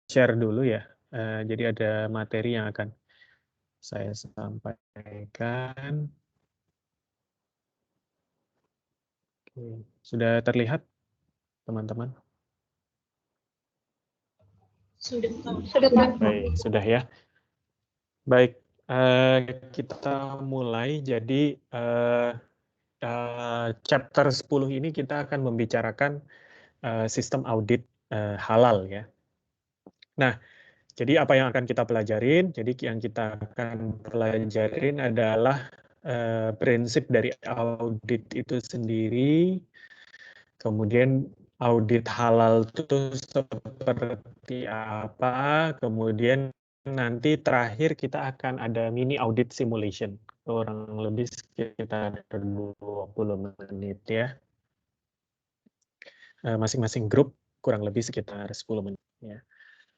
share dulu ya. Jadi ada materi yang akan saya sampaikan. Oke. Sudah terlihat, teman-teman? Sudah, Pak. Baik, sudah ya. Baik, kita mulai. Jadi chapter 10 ini kita akan membicarakan sistem audit halal ya. Nah, jadi apa yang akan kita pelajarin? Jadi yang kita akan pelajarin adalah prinsip dari audit itu sendiri, kemudian audit halal itu seperti apa, kemudian nanti terakhir kita akan ada mini audit simulation, kurang lebih sekitar 20 menit ya. Masing-masing grup kurang lebih sekitar 10 menit ya.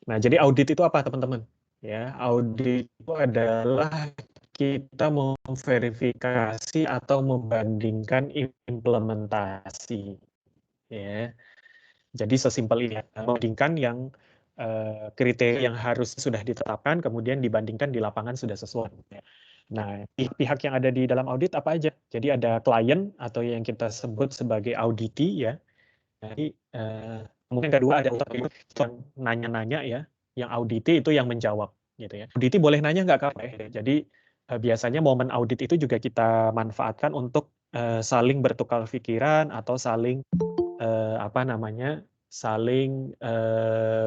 Nah, jadi audit itu apa, teman-teman? Ya, audit itu adalah kita memverifikasi atau membandingkan implementasi. Ya, jadi sesimpel ini, membandingkan yang kriteria yang harus sudah ditetapkan, kemudian dibandingkan di lapangan sudah sesuai. Nah, pihak yang ada di dalam audit apa aja? Jadi ada klien atau yang kita sebut sebagai auditi ya. Jadi mungkin kedua ada yang nanya-nanya ya, yang auditi itu yang menjawab gitu ya. Auditi boleh nanya nggak Kak? Jadi biasanya momen audit itu juga kita manfaatkan untuk saling bertukar pikiran atau saling apa namanya, saling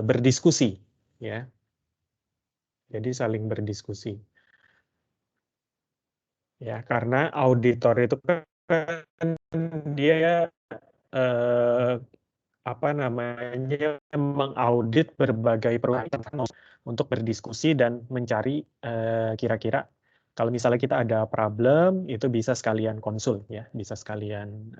berdiskusi ya. Jadi saling berdiskusi ya, karena auditor itu kan dia eh, apa namanya, mengaudit berbagai perusahaan untuk berdiskusi dan mencari kira-kira kalau misalnya kita ada problem itu bisa sekalian konsul ya, bisa sekalian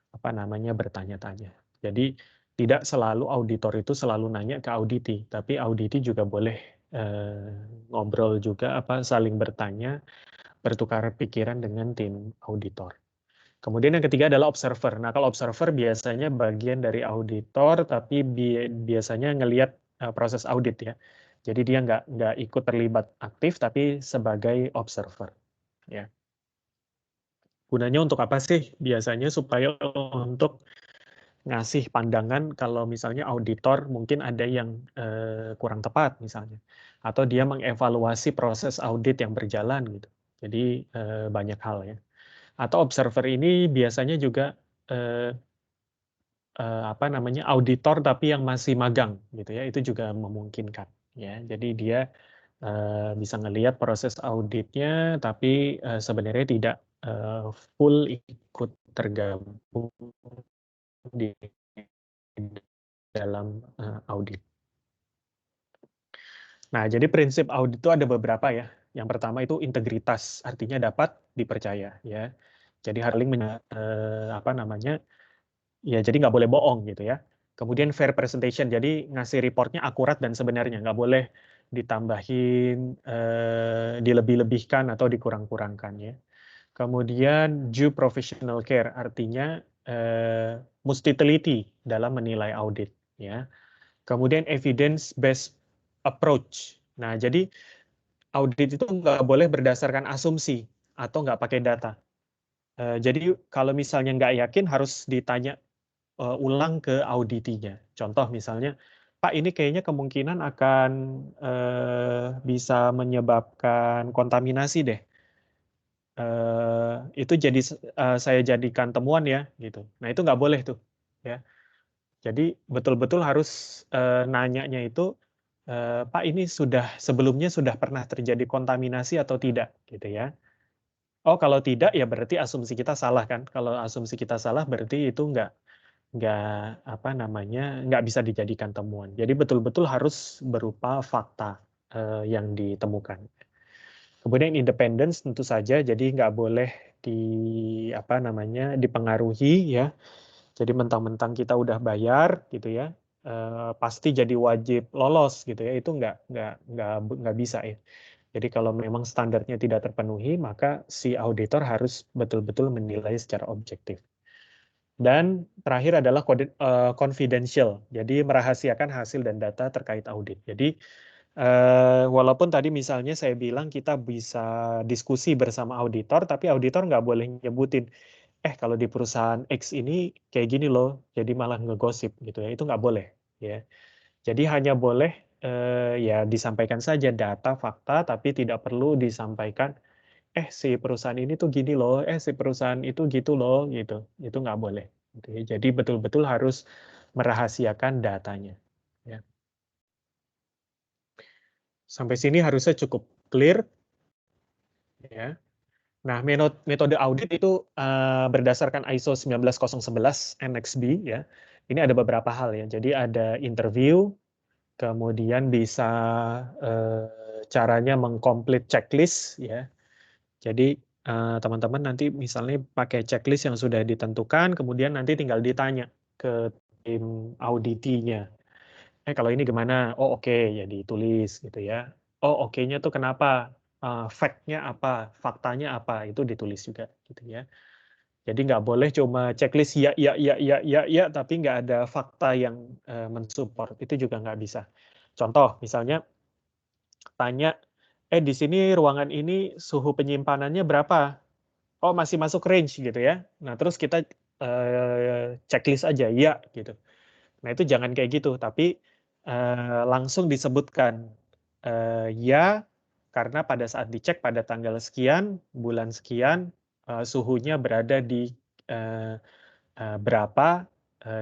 apa namanya, bertanya-tanya. Jadi tidak selalu auditor itu selalu nanya ke auditi, tapi auditi juga boleh ngobrol juga, apa, saling bertanya, bertukar pikiran dengan tim auditor. Kemudian yang ketiga adalah observer. Nah, kalau observer biasanya bagian dari auditor, tapi biasanya ngelihat proses audit ya. Jadi dia nggak ikut terlibat aktif, tapi sebagai observer. Ya. Gunanya untuk apa sih? Biasanya supaya untuk ngasih pandangan kalau misalnya auditor mungkin ada yang kurang tepat misalnya, atau dia mengevaluasi proses audit yang berjalan gitu. Jadi banyak hal ya. Atau observer ini biasanya juga apa namanya, auditor tapi yang masih magang gitu ya, itu juga memungkinkan ya. Jadi dia bisa ngelihat proses auditnya tapi sebenarnya tidak full ikut tergabung di dalam audit. Nah, jadi prinsip audit itu ada beberapa ya. Yang pertama itu integritas, artinya dapat dipercaya ya. Jadi apa namanya, ya jadi nggak boleh bohong gitu ya. Kemudian fair presentation, jadi ngasih reportnya akurat dan sebenarnya, nggak boleh ditambahin, dilebih-lebihkan atau dikurang-kurangkan ya. Kemudian due professional care, artinya mesti teliti dalam menilai audit ya. Kemudian evidence based approach. Nah, jadi audit itu nggak boleh berdasarkan asumsi atau nggak pakai data. Jadi kalau misalnya nggak yakin harus ditanya ulang ke auditinya. Contoh misalnya, Pak ini kayaknya kemungkinan akan bisa menyebabkan kontaminasi deh. Itu jadi saya jadikan temuan ya, gitu. Nah itu nggak boleh tuh, ya. Jadi betul-betul harus nanyanya itu, Pak ini sebelumnya sudah pernah terjadi kontaminasi atau tidak, gitu ya. Oh kalau tidak ya berarti asumsi kita salah kan. Kalau asumsi kita salah berarti itu nggak apa namanya, nggak bisa dijadikan temuan. Jadi betul-betul harus berupa fakta yang ditemukan. Kemudian independence tentu saja, jadi nggak boleh apa namanya, dipengaruhi ya. Jadi mentang-mentang kita udah bayar gitu ya, pasti jadi wajib lolos gitu ya, itu nggak bisa ya. Jadi kalau memang standarnya tidak terpenuhi, maka si auditor harus betul-betul menilai secara objektif. Dan terakhir adalah confidential, jadi merahasiakan hasil dan data terkait audit. Jadi walaupun tadi misalnya saya bilang kita bisa diskusi bersama auditor, tapi auditor nggak boleh nyebutin, kalau di perusahaan X ini kayak gini loh, jadi malah ngegosip gitu ya, itu nggak boleh ya. Jadi hanya boleh ya disampaikan saja data, fakta, tapi tidak perlu disampaikan, si perusahaan ini tuh gini loh, si perusahaan itu gitu loh, gitu. Itu nggak boleh. Gitu ya. Jadi betul-betul harus merahasiakan datanya. Ya. Sampai sini harusnya cukup clear. Ya. Nah, metode audit itu berdasarkan ISO 19011 NXB ya. Ini ada beberapa hal ya. Jadi ada interview, kemudian bisa caranya mengkomplit checklist ya. Jadi teman-teman nanti misalnya pakai checklist yang sudah ditentukan, kemudian nanti tinggal ditanya ke tim auditinya. Kalau ini gimana? Oh oke, ya ditulis gitu ya. Oh oke-nya tuh kenapa? Fact-nya apa? Faktanya apa? Itu ditulis juga gitu ya. Jadi nggak boleh cuma checklist ya, ya, ya, ya, ya, ya, tapi nggak ada fakta yang mensupport. Itu juga nggak bisa. Contoh, misalnya tanya, di sini ruangan ini suhu penyimpanannya berapa? Oh masih masuk range gitu ya. Nah terus kita checklist aja, ya gitu. Nah itu jangan kayak gitu, tapi langsung disebutkan ya karena pada saat dicek pada tanggal sekian, bulan sekian, suhunya berada di eh, berapa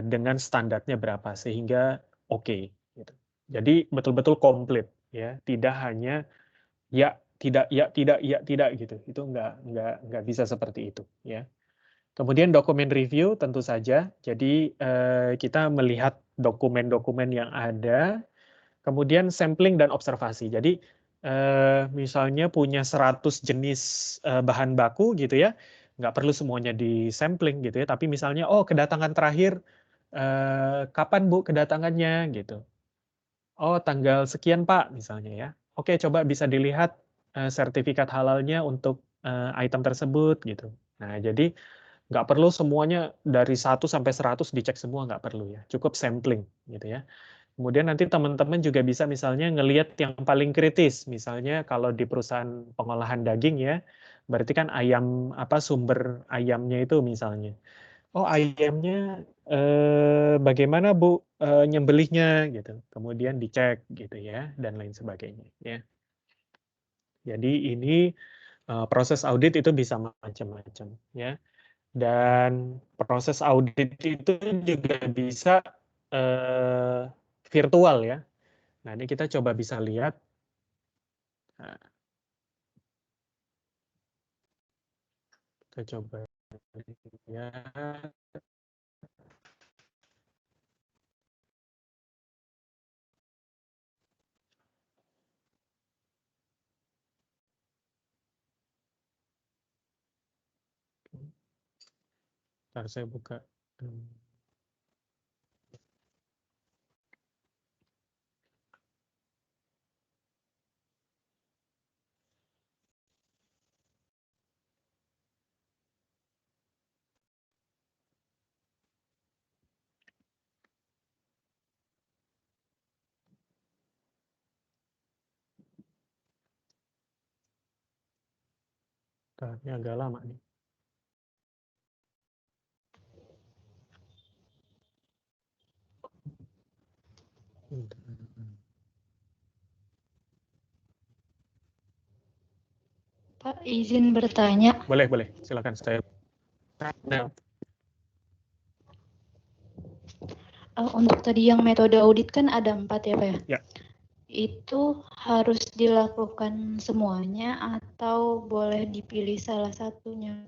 dengan standarnya berapa sehingga oke. Gitu. Jadi betul-betul komplit ya, tidak hanya ya tidak ya tidak ya tidak gitu. Itu nggak bisa seperti itu ya. Kemudian dokumen review tentu saja. Jadi kita melihat dokumen-dokumen yang ada, kemudian sampling dan observasi. Jadi misalnya punya 100 jenis bahan baku gitu ya, nggak perlu semuanya di sampling gitu ya, tapi misalnya kedatangan terakhir kapan Bu kedatangannya gitu. Oh tanggal sekian Pak misalnya ya. Oke coba bisa dilihat sertifikat halalnya untuk item tersebut gitu. Nah jadi nggak perlu semuanya dari 1 sampai 100 dicek semua, nggak perlu ya. Cukup sampling gitu ya. Kemudian nanti teman-teman juga bisa misalnya ngelihat yang paling kritis. Misalnya kalau di perusahaan pengolahan daging ya, berarti kan ayam apa sumber ayamnya itu misalnya. Oh ayamnya bagaimana Bu nyembelihnya gitu. Kemudian dicek gitu ya dan lain sebagainya ya. Jadi ini proses audit itu bisa macam-macam ya. Dan proses audit itu juga bisa virtual ya. Nah, ini kita coba bisa lihat. Nah, kita coba lihat. Ntar saya buka. Ini agak lama nih. Pak, izin bertanya. Boleh, boleh. Silakan saya. Nah, Untuk tadi yang metode audit kan ada 4 ya Pak ya? ya. Itu harus dilakukan semuanya atau boleh dipilih salah satunya?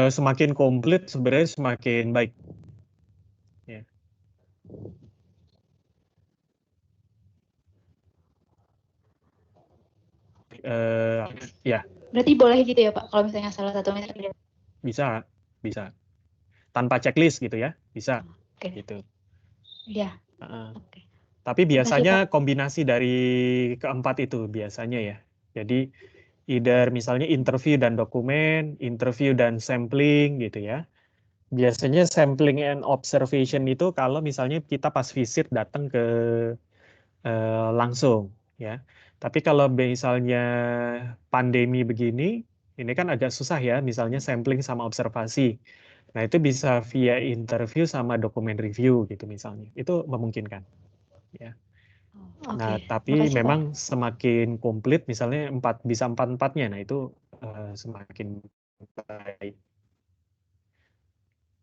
Semakin komplit sebenarnya semakin baik. Ya. Ya, Berarti boleh gitu ya Pak, kalau misalnya salah satunya tidak. bisa, bisa. Tanpa checklist gitu ya, bisa. Oke, Gitu. iya. Uh, Oke. Tapi Makasih Pak. biasanya kombinasi dari keempat itu biasanya ya. Jadi either misalnya interview dan dokumen, interview dan sampling gitu ya. Biasanya sampling and observation itu kalau misalnya kita pas visit datang ke langsung, ya. Tapi kalau misalnya pandemi begini, ini kan agak susah ya, misalnya sampling sama observasi. Nah, itu bisa via interview sama dokumen review gitu misalnya. Itu memungkinkan, ya. Nah, Oke, tapi makasih Pak. memang semakin komplit, misalnya bisa empat-empatnya, nah itu semakin baik.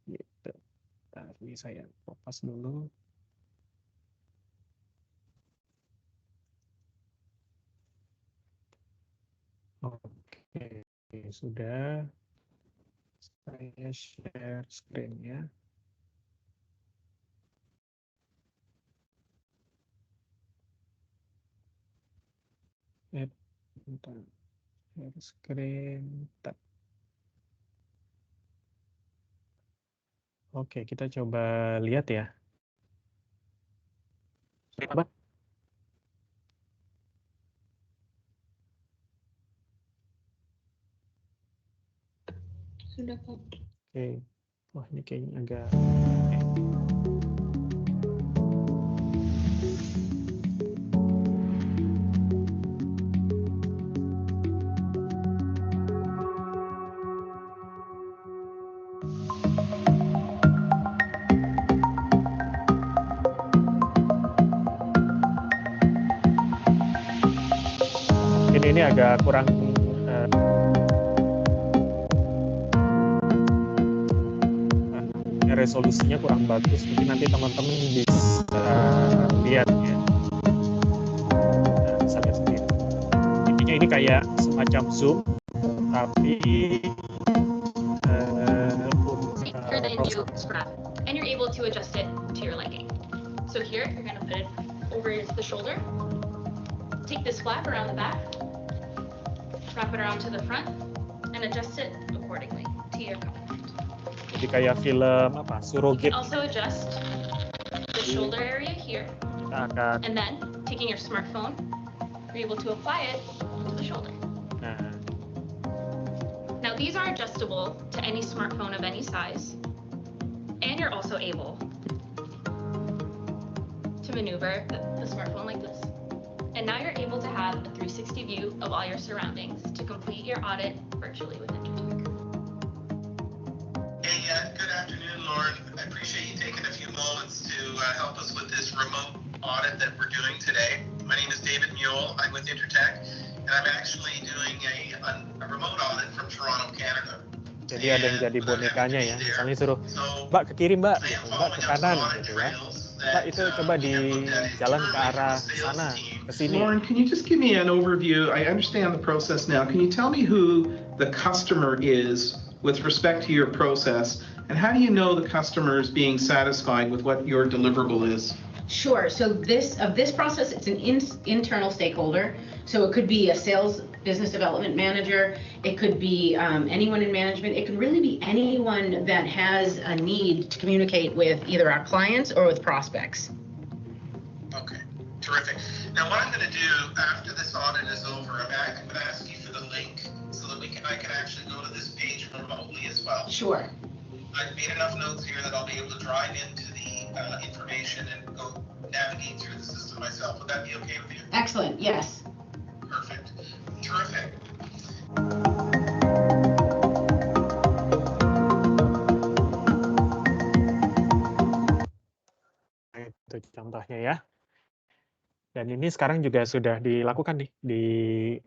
Gitu. Tapi saya kopas dulu. Oke, sudah. Saya share screen ya. Bentar. Share screen. Tab. Oke, kita coba lihat ya. Apa? Sudah Pak. Oke. Wah, ini kayaknya agak... ini agak kurang resolusinya kurang bagus. Mungkin nanti teman-teman bisa lihat ya. Nah, bisa lihat sendiri. Intinya ini kayak semacam Zoom, tapi for the new strap, and you're able to adjust it to your liking. So here, you're going to put it over the shoulder. Take this flap around the back, wrap it around to the front, and adjust it accordingly to your comfort. jadi kayak film apa? You Surrogate. can also adjust the shoulder area here, Kita akan and then taking your smartphone, you're able to apply it to the shoulder. Now these are adjustable to any smartphone of any size, and you're also able to maneuver the smartphone like this. And now you're able to have a 360 view of all your surroundings to complete your audit virtually with Intertech. Hey, good afternoon, Lauren. I appreciate you taking a few moments to help us with this remote audit that we're doing today. My name is David Mule. I'm with Intertech, and I'm actually doing a remote audit from Toronto, Canada. Jadi ada yang jadi bonekanya ya. Misalnya suruh, Mbak ke kiri Mbak, gitu. Mbak ke kanan gitu ya. Mbak itu coba di jalan ke arah sana, ke sini. Lauren, can you just give me an overview? I understand the process now. Can you tell me who the customer is with respect to your process, and how do you know the customer is being satisfied with what your deliverable is? Sure. So this process, it's an internal stakeholder. So it could be a sales business development manager. It could be anyone in management. It could really be anyone that has a need to communicate with either our clients or with prospects. Okay, terrific. Now what I'm going to do after this audit is over, I'm going to ask you for the link so that I can actually go to this page remotely as well. Sure. I've made enough notes here that I'll be able to drive into the information and go navigate through the system myself. Would that be okay with you? Excellent. Yes. Perfect. Terrific. Itu contohnya ya. Dan ini sekarang juga sudah dilakukan nih di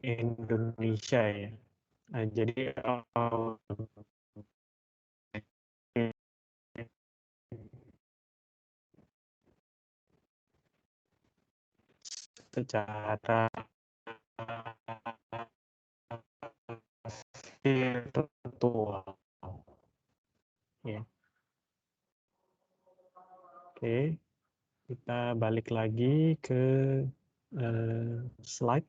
Indonesia ya. Nah, jadi secara virtual ya. Oke, kita balik lagi ke slide.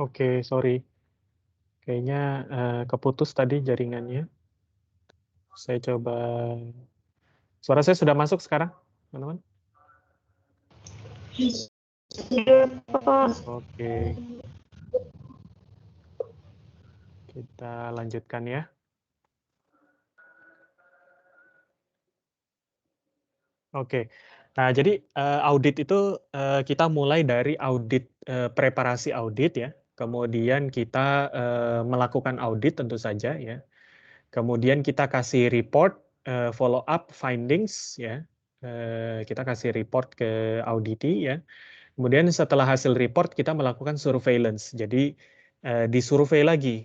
Oke, sorry. Kayaknya keputus tadi jaringannya. Saya coba. Suara saya sudah masuk sekarang, teman-teman? Sudah, Pak. Oke, kita lanjutkan ya. Oke. Nah, jadi audit itu kita mulai dari audit preparasi audit ya. Kemudian kita melakukan audit tentu saja ya. Kemudian kita kasih report follow up findings ya. Kita kasih report ke auditi ya. Kemudian setelah hasil report kita melakukan surveillance. Jadi disurvei lagi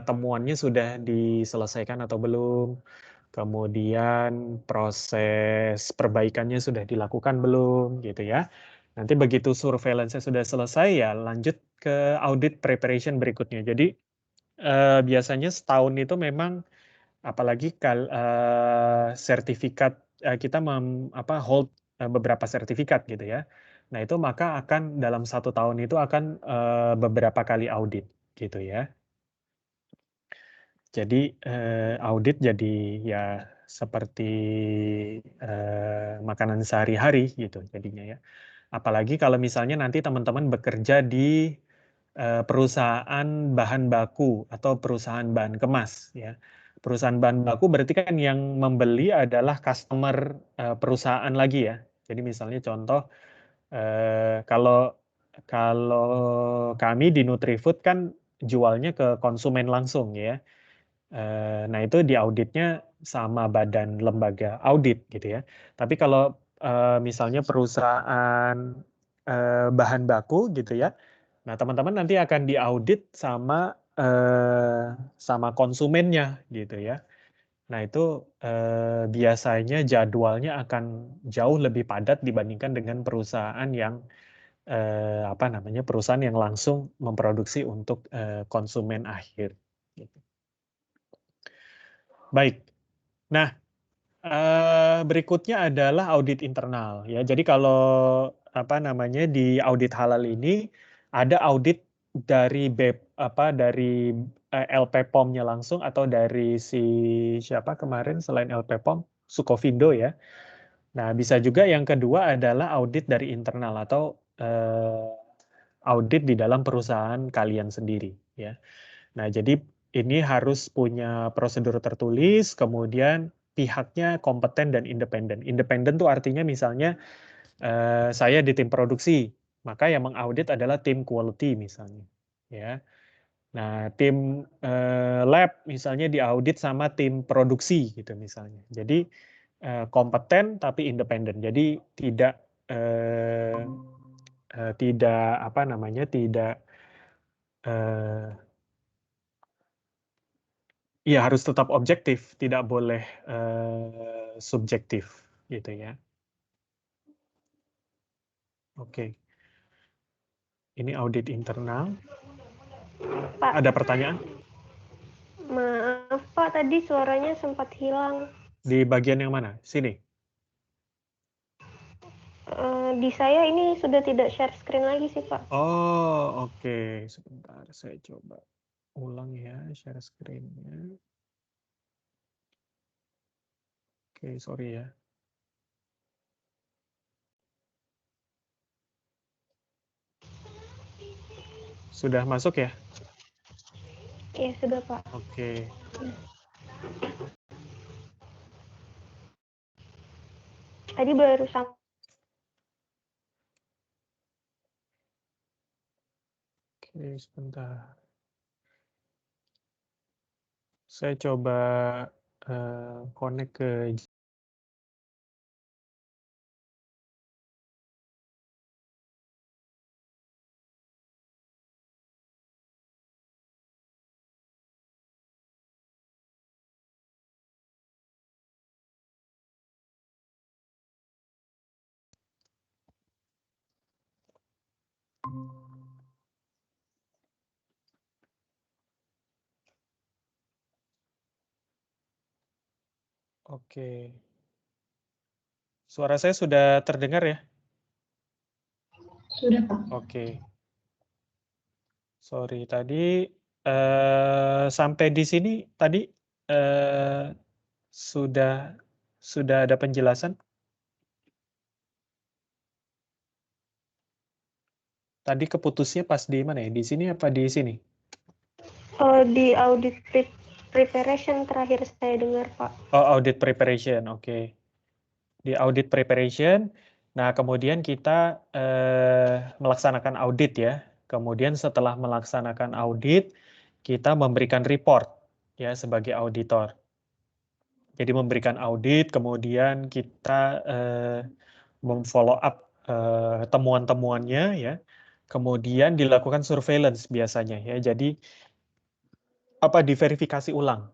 temuannya sudah diselesaikan atau belum. Kemudian proses perbaikannya sudah dilakukan belum gitu ya. Nanti begitu surveillance sudah selesai ya lanjut ke audit preparation berikutnya. Jadi biasanya setahun itu memang apalagi sertifikat kita hold beberapa sertifikat gitu ya. Nah itu maka akan dalam 1 tahun itu akan beberapa kali audit gitu ya. Jadi audit jadi ya seperti makanan sehari-hari gitu jadinya ya. Apalagi kalau misalnya nanti teman-teman bekerja di perusahaan bahan baku atau perusahaan bahan kemas ya. Perusahaan bahan baku berarti kan yang membeli adalah customer perusahaan lagi ya. Jadi misalnya contoh kalau kalau kami di Nutrifood kan jualnya ke konsumen langsung ya. Nah, itu di auditnya sama badan lembaga audit gitu ya. Tapi kalau misalnya perusahaan bahan baku gitu ya, nah teman-teman nanti akan diaudit sama konsumennya gitu ya. Nah, itu biasanya jadwalnya akan jauh lebih padat dibandingkan dengan perusahaan yang apa namanya perusahaan yang langsung memproduksi untuk konsumen akhir. Gitu. Baik. Nah, berikutnya adalah audit internal ya. Jadi kalau apa namanya di audit halal ini ada audit dari dari LP POM-nya langsung atau dari si siapa kemarin selain LP POM Sukovindo ya. Nah, bisa juga yang kedua adalah audit dari internal atau audit di dalam perusahaan kalian sendiri ya. Nah, jadi ini harus punya prosedur tertulis, kemudian pihaknya kompeten dan independen. Independen tuh artinya misalnya saya di tim produksi, maka yang mengaudit adalah tim quality misalnya, ya. Nah, tim lab misalnya diaudit sama tim produksi gitu misalnya. Jadi kompeten tapi independen. Jadi eh, tidak apa namanya tidak eh, ya harus tetap objektif, tidak boleh subjektif gitu ya. Oke. Ini audit internal. Pak, Ada pertanyaan? maaf Pak, tadi suaranya sempat hilang. Di bagian yang mana? Sini. Di saya ini sudah tidak share screen lagi sih Pak. Oh, oke. Sebentar, saya coba ulang ya share screen-nya. Oke, sorry ya. Sudah masuk ya? Iya sudah Pak. Oke. Tadi baru sampai. Oke, sebentar. Saya coba connect ke Oke. Suara saya sudah terdengar ya? Sudah, Pak. Oke. Sorry, tadi sampai di sini tadi sudah ada penjelasan? Tadi keputusnya pas di mana ya? Di sini apa di sini? Di audit preparation terakhir saya dengar, Pak. Oh, audit preparation, oke. Di audit preparation, nah kemudian kita melaksanakan audit ya. Kemudian setelah melaksanakan audit, kita memberikan report ya sebagai auditor. Jadi memberikan audit, kemudian kita memfollow up temuan-temuannya ya. Kemudian dilakukan surveillance biasanya ya. Jadi diverifikasi ulang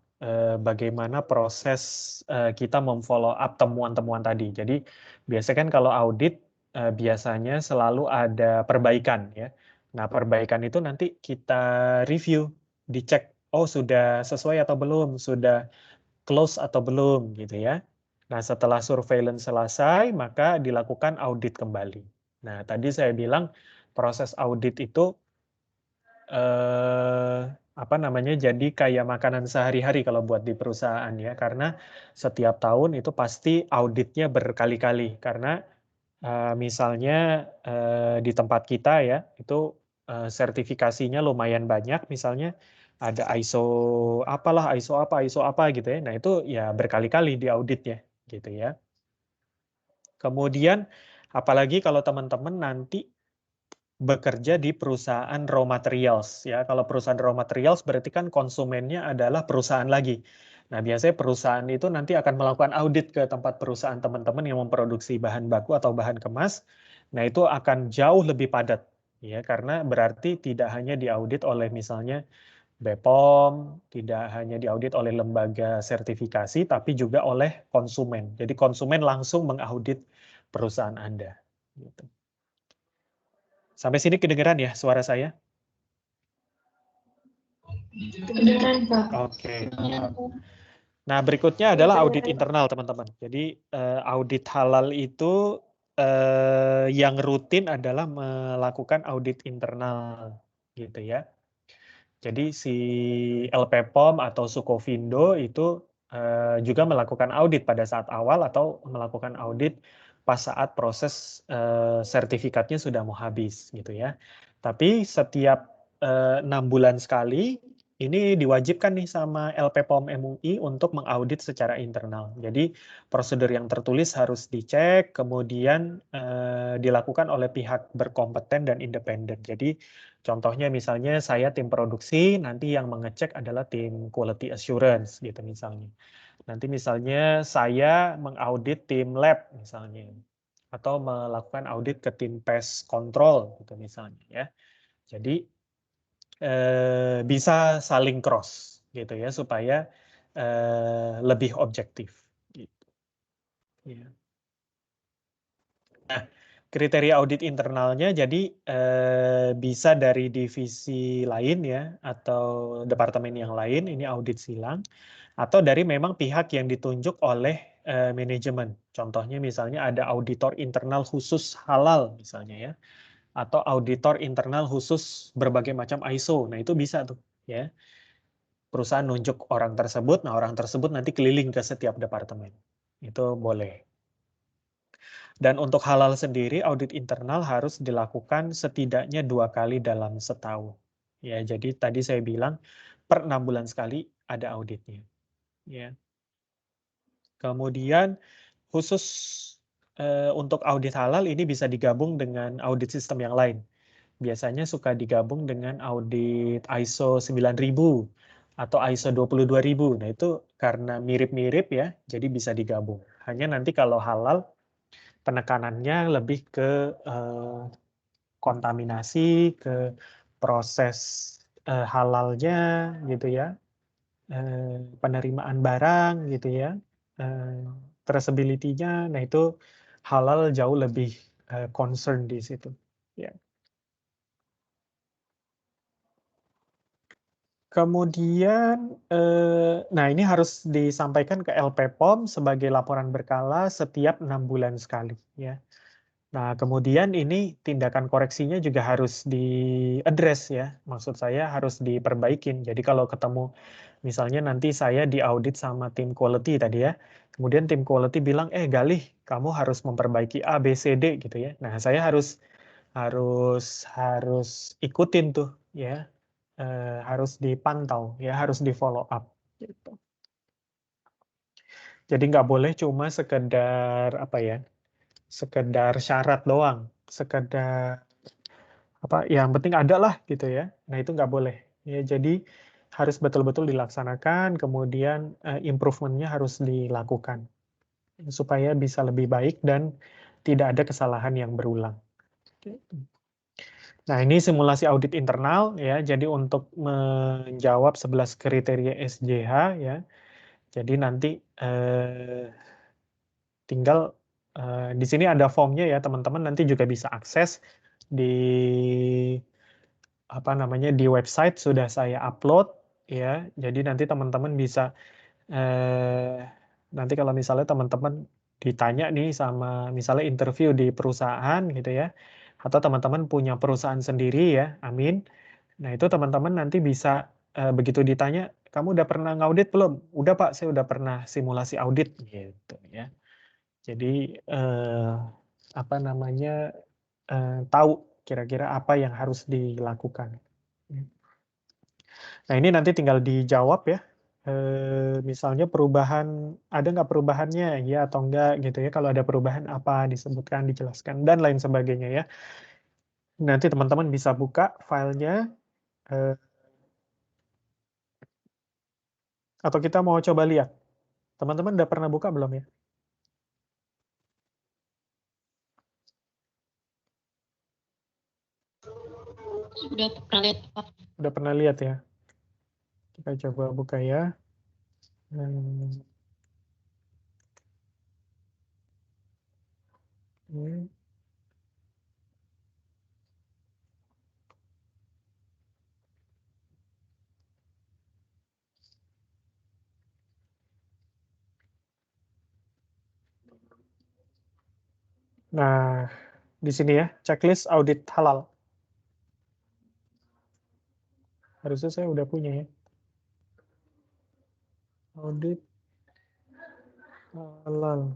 bagaimana proses kita memfollow up temuan-temuan tadi. Jadi biasanya kan kalau audit biasanya selalu ada perbaikan ya. Nah, perbaikan itu nanti kita review, dicek oh sudah sesuai atau belum, sudah close atau belum gitu ya. Nah, setelah surveillance selesai, maka dilakukan audit kembali. Nah, tadi saya bilang proses audit itu jadi kayak makanan sehari-hari kalau buat di perusahaan ya, karena setiap tahun itu pasti auditnya berkali-kali karena misalnya di tempat kita ya itu sertifikasinya lumayan banyak, misalnya ada ISO apalah, ISO apa gitu ya. Nah itu ya berkali-kali di auditnya gitu ya. Kemudian apalagi kalau teman-teman nanti bekerja di perusahaan raw materials ya. Kalau perusahaan raw materials berarti kan konsumennya adalah perusahaan lagi. Nah, biasanya perusahaan itu nanti akan melakukan audit ke tempat perusahaan teman-teman yang memproduksi bahan baku atau bahan kemas. Nah, itu akan jauh lebih padat ya karena berarti tidak hanya diaudit oleh misalnya BPOM, tidak hanya diaudit oleh lembaga sertifikasi tapi juga oleh konsumen. Jadi konsumen langsung mengaudit perusahaan Anda gitu. Sampai sini kedengeran ya suara saya? Kedengeran, Pak. Oke. Nah, berikutnya adalah audit internal, teman-teman. Jadi, audit halal itu yang rutin adalah melakukan audit internal, gitu ya. Jadi si LPPOM atau Sukovindo itu juga melakukan audit pada saat awal atau melakukan audit pas saat proses sertifikatnya sudah mau habis, gitu ya. Tapi setiap 6 bulan sekali ini diwajibkan nih sama LPPOM MUI untuk mengaudit secara internal. Jadi prosedur yang tertulis harus dicek, kemudian dilakukan oleh pihak berkompeten dan independen. Jadi contohnya misalnya saya tim produksi, nanti yang mengecek adalah tim quality assurance gitu misalnya. Nanti misalnya saya mengaudit tim lab misalnya, atau melakukan audit ke tim pest control gitu misalnya ya. Jadi bisa saling cross gitu ya supaya lebih objektif gitu. Ya. Nah, kriteria audit internalnya jadi bisa dari divisi lain ya atau departemen yang lain, ini audit silang, atau dari memang pihak yang ditunjuk oleh manajemen. Contohnya misalnya ada auditor internal khusus halal misalnya ya, atau auditor internal khusus berbagai macam ISO. Nah, itu bisa tuh ya. Perusahaan nunjuk orang tersebut, nah orang tersebut nanti keliling ke setiap departemen. Itu boleh. Dan untuk halal sendiri, audit internal harus dilakukan setidaknya 2 kali dalam setahun. Ya, jadi tadi saya bilang per 6 bulan sekali ada auditnya. Ya. Kemudian khusus untuk audit halal ini bisa digabung dengan audit sistem yang lain. Biasanya suka digabung dengan audit ISO 9000 atau ISO 22000. Nah, itu karena mirip-mirip ya, jadi bisa digabung. Hanya nanti kalau halal penekanannya lebih ke kontaminasi, ke proses halalnya gitu ya, penerimaan barang gitu ya, traceability-nya. Nah itu halal jauh lebih concern di situ. Ya. Kemudian, nah ini harus disampaikan ke LPPOM sebagai laporan berkala setiap 6 bulan sekali. Ya. Nah, kemudian ini tindakan koreksinya juga harus di-address ya. Maksud saya harus diperbaikin. Jadi kalau ketemu misalnya nanti saya diaudit sama tim quality tadi ya. Kemudian tim quality bilang, Galih, kamu harus memperbaiki A, B, C, D gitu ya. Nah, saya harus ikutin tuh ya. Harus dipantau ya, harus di follow up gitu. Jadi nggak boleh cuma sekedar apa ya? Sekedar syarat doang, sekedar apa yang penting ada lah gitu ya. Nah, itu nggak boleh. Ya, jadi harus betul-betul dilaksanakan, kemudian improvement-nya harus dilakukan supaya bisa lebih baik dan tidak ada kesalahan yang berulang. Nah, ini simulasi audit internal ya. Jadi untuk menjawab 11 kriteria SJH ya. Jadi nanti tinggal di sini ada formnya ya, teman-teman nanti juga bisa akses di apa namanya di website sudah saya upload ya. Jadi nanti teman-teman bisa eh, nanti kalau misalnya teman-teman ditanya nih sama misalnya interview di perusahaan gitu ya, atau teman-teman punya perusahaan sendiri ya, amin. Nah itu teman-teman nanti bisa begitu ditanya, kamu udah pernah ngaudit belum? Udah Pak, saya udah pernah simulasi audit gitu ya. Jadi apa namanya tahu kira-kira apa yang harus dilakukan. Nah, ini nanti tinggal dijawab ya. Misalnya perubahan, ada nggak perubahannya, ya atau enggak gitu ya. Kalau ada perubahan apa, disebutkan, dijelaskan, dan lain sebagainya ya. Nanti teman-teman bisa buka filenya, eh, atau kita mau coba lihat. Teman-teman udah pernah buka belum ya? Sudah pernah lihat Pak. Udah pernah lihat ya? Kita coba buka ya. Ini. Nah, di sini ya, checklist audit halal. Harusnya saya udah punya ya. Audit halal.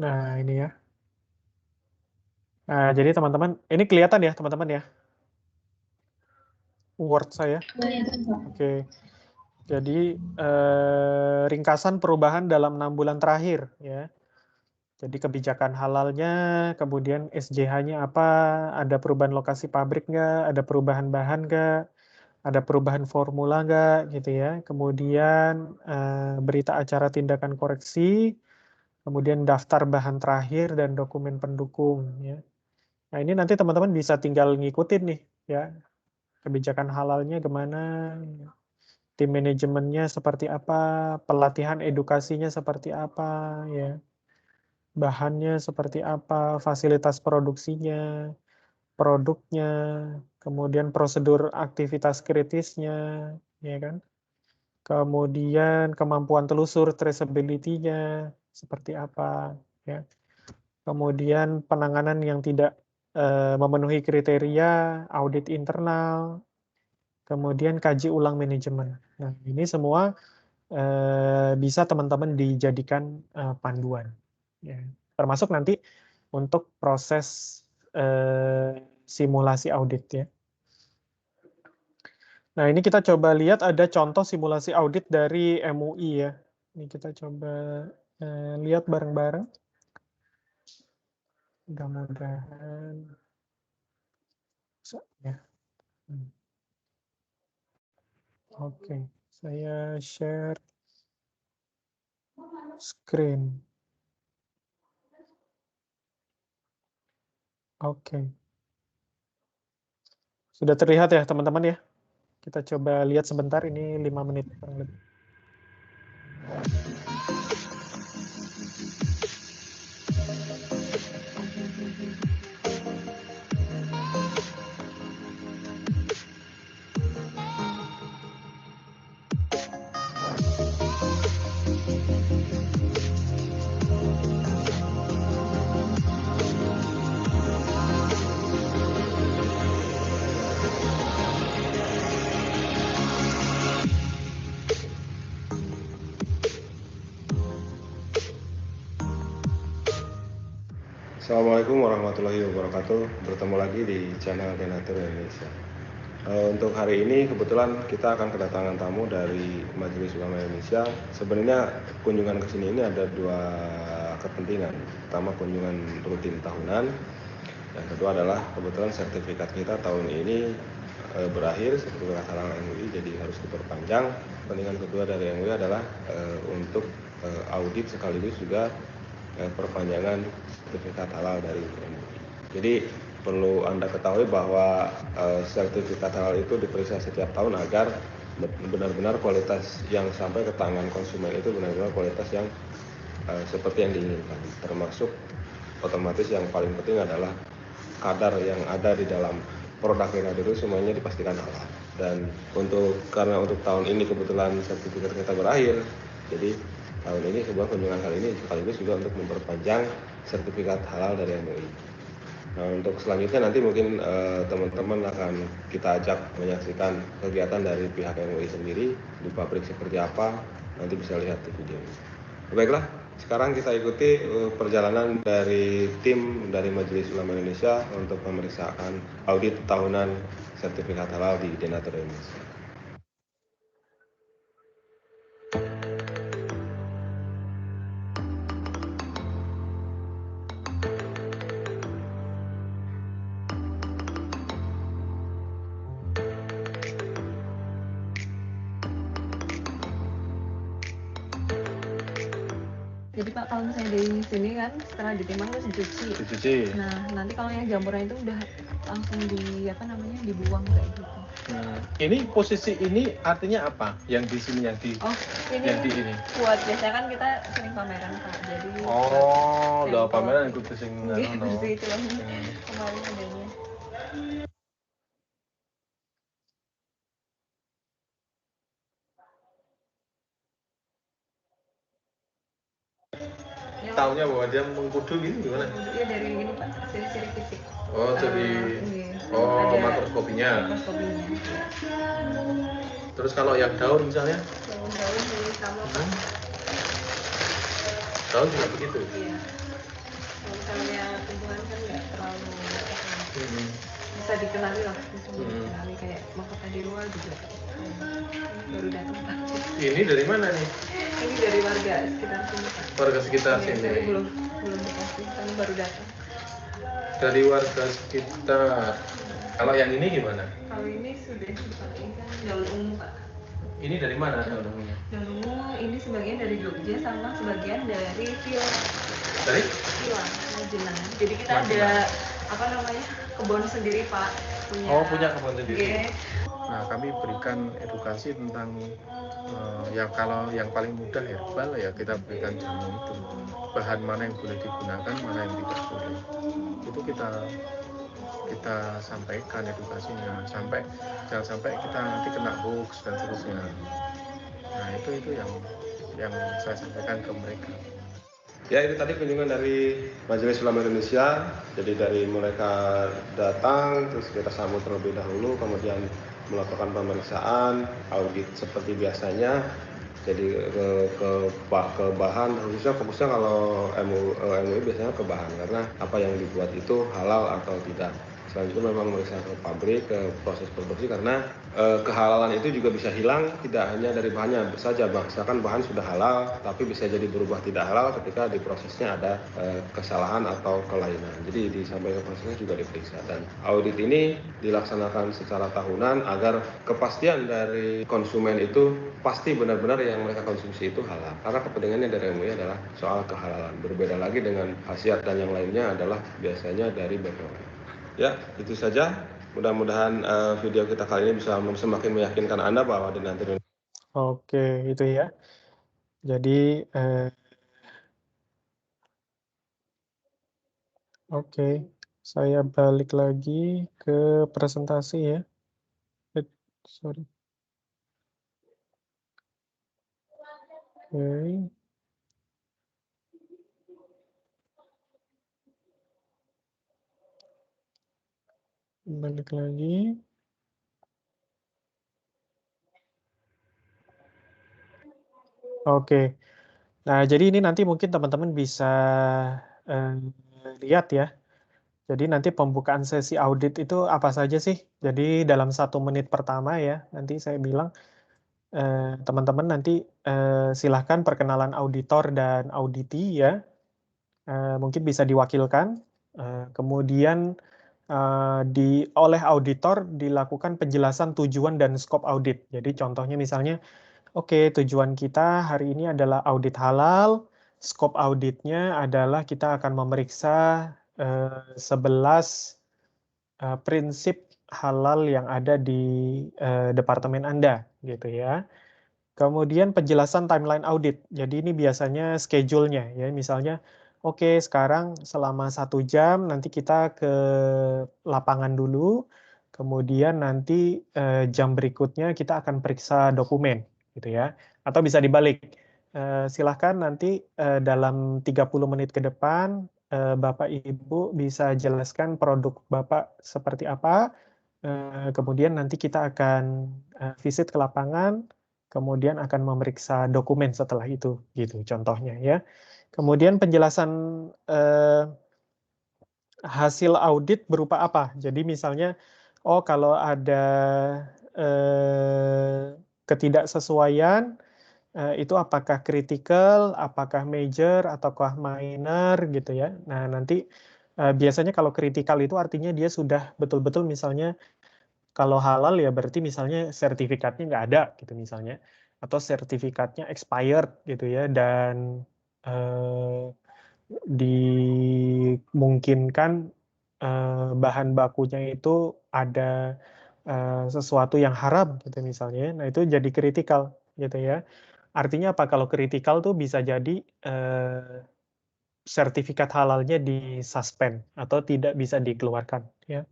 Nah, ini ya. Nah, jadi teman-teman, ini kelihatan ya teman-teman ya, Word saya. Oke, jadi ringkasan perubahan dalam 6 bulan terakhir ya. Jadi kebijakan halalnya, kemudian SJH-nya apa, ada perubahan lokasi pabrik nggak, ada perubahan bahan nggak, ada perubahan formula nggak gitu ya. Kemudian berita acara tindakan koreksi, kemudian daftar bahan terakhir dan dokumen pendukung ya. Nah, ini nanti teman-teman bisa tinggal ngikutin nih ya. Kebijakan halalnya gimana, tim manajemennya seperti apa, pelatihan edukasinya seperti apa ya. Bahannya seperti apa, fasilitas produksinya, produknya, kemudian prosedur aktivitas kritisnya, ya kan? Kemudian kemampuan telusur traceability-nya seperti apa, ya. Kemudian penanganan yang tidak memenuhi kriteria, audit internal, kemudian kaji ulang manajemen. Nah, ini semua bisa teman-teman dijadikan panduan. Ya. Termasuk nanti untuk proses simulasi audit ya. Nah, ini kita coba lihat ada contoh simulasi audit dari MUI ya. Ini kita coba lihat bareng-bareng. Mudah-mudahan bisa ya. Oke, saya share screen. Oke. Sudah terlihat ya teman-teman ya? Kita coba lihat sebentar, ini 5 menit kurang lebih. Assalamualaikum warahmatullahi wabarakatuh. Bertemu lagi di channel Denatur Indonesia. Untuk hari ini kebetulan kita akan kedatangan tamu dari Majelis Ulama Indonesia. Sebenarnya kunjungan ke sini ini ada dua kepentingan. Pertama kunjungan rutin tahunan. Yang kedua adalah kebetulan sertifikat kita tahun ini berakhir, sertifikat halal MUI, jadi harus diperpanjang. Kepentingan kedua dari MUI adalah untuk audit sekaligus juga perpanjangan sertifikat halal dari MUI. Jadi perlu Anda ketahui bahwa sertifikat halal itu diperiksa setiap tahun agar benar-benar kualitas yang sampai ke tangan konsumen itu benar-benar kualitas yang seperti yang diinginkan. Termasuk otomatis yang paling penting adalah kadar yang ada di dalam produk yang ada itu semuanya dipastikan halal. Dan karena untuk tahun ini kebetulan sertifikat kita berakhir, jadi tahun ini sebuah kunjungan kali ini sekaligus juga untuk memperpanjang sertifikat halal dari MUI. Nah, untuk selanjutnya nanti mungkin teman-teman akan kita ajak menyaksikan kegiatan dari pihak MUI sendiri di pabrik seperti apa, nanti bisa lihat di video ini. Baiklah, sekarang kita ikuti perjalanan dari tim dari Majelis Ulama Indonesia untuk pemeriksaan audit tahunan sertifikat halal di Denatur Indonesia. Jadi Pak, kalau misalnya dari sini kan setelah ditimbang terus dicuci. Nah, nanti kalau yang jamurnya itu udah langsung dibuang kayak gitu. Ini posisi ini artinya apa? Yang di sini yang di ini. Buat biasanya kan kita sering pameran Pak. Jadi udah pameran ikut sing itu kemarin adanya. Tahunya bahwa dia mengkudu gitu gimana? Iya dari ini Pak, siri-siri fisik. Oh, dari makroskopinya. Terus kalau yang daun misalnya? Daun ini sama Pak. Daun juga begitu? Iya. Kalau misalnya tumbuhan kan nggak terlalu bisa dikenali lah, dikenali kayak mahkota di luar juga. Baru datang Pak. Ini dari mana nih? Ini dari warga sekitar sini Pak. Warga sekitar sini. Tapi belum dikasih, kami baru datang. Dari warga sekitar. Kalau yang ini gimana? Kalau ini sudah dipakai kan daun ungu Pak. Ini dari mana daun ungunya? Daun ungu ini sebagian dari Jogja sama sebagian dari Vilang. Dari? Vilang, Magelang. Jadi kita ada kebun sendiri Pak. Punya kebun sendiri. Okay. Nah, kami berikan edukasi tentang kalau yang paling mudah herbal ya kita berikan jamu itu. Bahan mana yang boleh digunakan, mana yang tidak boleh. Itu kita sampaikan edukasinya jangan sampai kita nanti kena hoax dan seterusnya. Nah, itu yang saya sampaikan ke mereka. Ya, itu tadi kunjungan dari Majelis Ulama Indonesia. Jadi dari mereka datang, terus kita sambut terlebih dahulu, kemudian melakukan pemeriksaan, audit seperti biasanya. Jadi ke bahan, khususnya kalau MUI biasanya ke bahan, karena apa yang dibuat itu halal atau tidak. Selain itu memang meriksa ke pabrik, ke proses produksi, karena kehalalan itu juga bisa hilang tidak hanya dari bahannya saja. Misalkan bahan sudah halal tapi bisa jadi berubah tidak halal ketika di prosesnya ada kesalahan atau kelainan. Jadi sampai ke prosesnya juga diperiksa, dan audit ini dilaksanakan secara tahunan agar kepastian dari konsumen itu pasti benar-benar yang mereka konsumsi itu halal. Karena kepentingannya dari MUI adalah soal kehalalan. Berbeda lagi dengan khasiat dan yang lainnya adalah biasanya dari BPOM. Ya, itu saja. Mudah-mudahan video kita kali ini bisa semakin meyakinkan Anda bahwa di nanti. Oke, itu ya. Jadi, oke, saya balik lagi ke presentasi ya. Sorry. Oke. Balik lagi. Oke. Nah, jadi ini nanti mungkin teman-teman bisa lihat ya. Jadi nanti pembukaan sesi audit itu apa saja sih? Jadi dalam 1 menit pertama ya, nanti saya bilang teman-teman nanti silahkan perkenalan auditor dan auditi ya. Mungkin bisa diwakilkan. Kemudian oleh auditor dilakukan penjelasan tujuan dan skop audit. Jadi contohnya misalnya, oke, tujuan kita hari ini adalah audit halal. Skop auditnya adalah kita akan memeriksa 11 prinsip halal yang ada di departemen Anda, gitu ya. Kemudian penjelasan timeline audit. Jadi ini biasanya schedule-nya ya. Misalnya, oke, sekarang selama 1 jam nanti kita ke lapangan dulu. Kemudian nanti jam berikutnya kita akan periksa dokumen, gitu ya. Atau bisa dibalik. Silahkan nanti dalam 30 menit ke depan Bapak Ibu bisa jelaskan produk Bapak seperti apa. Kemudian nanti kita akan visit ke lapangan, kemudian akan memeriksa dokumen setelah itu, gitu contohnya ya. Kemudian penjelasan hasil audit berupa apa? Jadi misalnya, oh kalau ada ketidaksesuaian, itu apakah kritikal, apakah major, ataukah minor gitu ya. Nah nanti biasanya kalau kritikal itu artinya dia sudah betul-betul misalnya kalau halal ya berarti misalnya sertifikatnya nggak ada gitu misalnya, atau sertifikatnya expired gitu ya, dan dimungkinkan bahan bakunya itu ada sesuatu yang haram gitu misalnya. Nah itu jadi kritikal gitu ya. Artinya apa? Kalau kritikal tuh bisa jadi sertifikat halalnya disuspend atau tidak bisa dikeluarkan ya.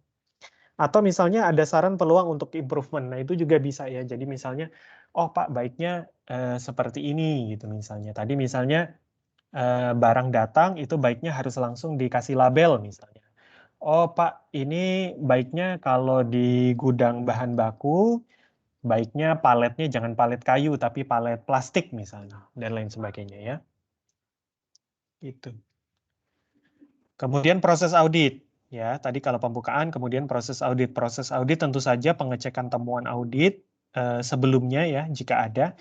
Atau misalnya ada saran peluang untuk improvement. Nah, itu juga bisa ya. Jadi misalnya, oh Pak, baiknya seperti ini gitu misalnya. Tadi misalnya barang datang itu baiknya harus langsung dikasih label misalnya. Oh Pak, ini baiknya kalau di gudang bahan baku, baiknya paletnya jangan palet kayu tapi palet plastik misalnya dan lain sebagainya ya. Itu. Kemudian proses audit. Ya, tadi kalau pembukaan, kemudian proses audit. Proses audit tentu saja pengecekan temuan audit sebelumnya ya, jika ada.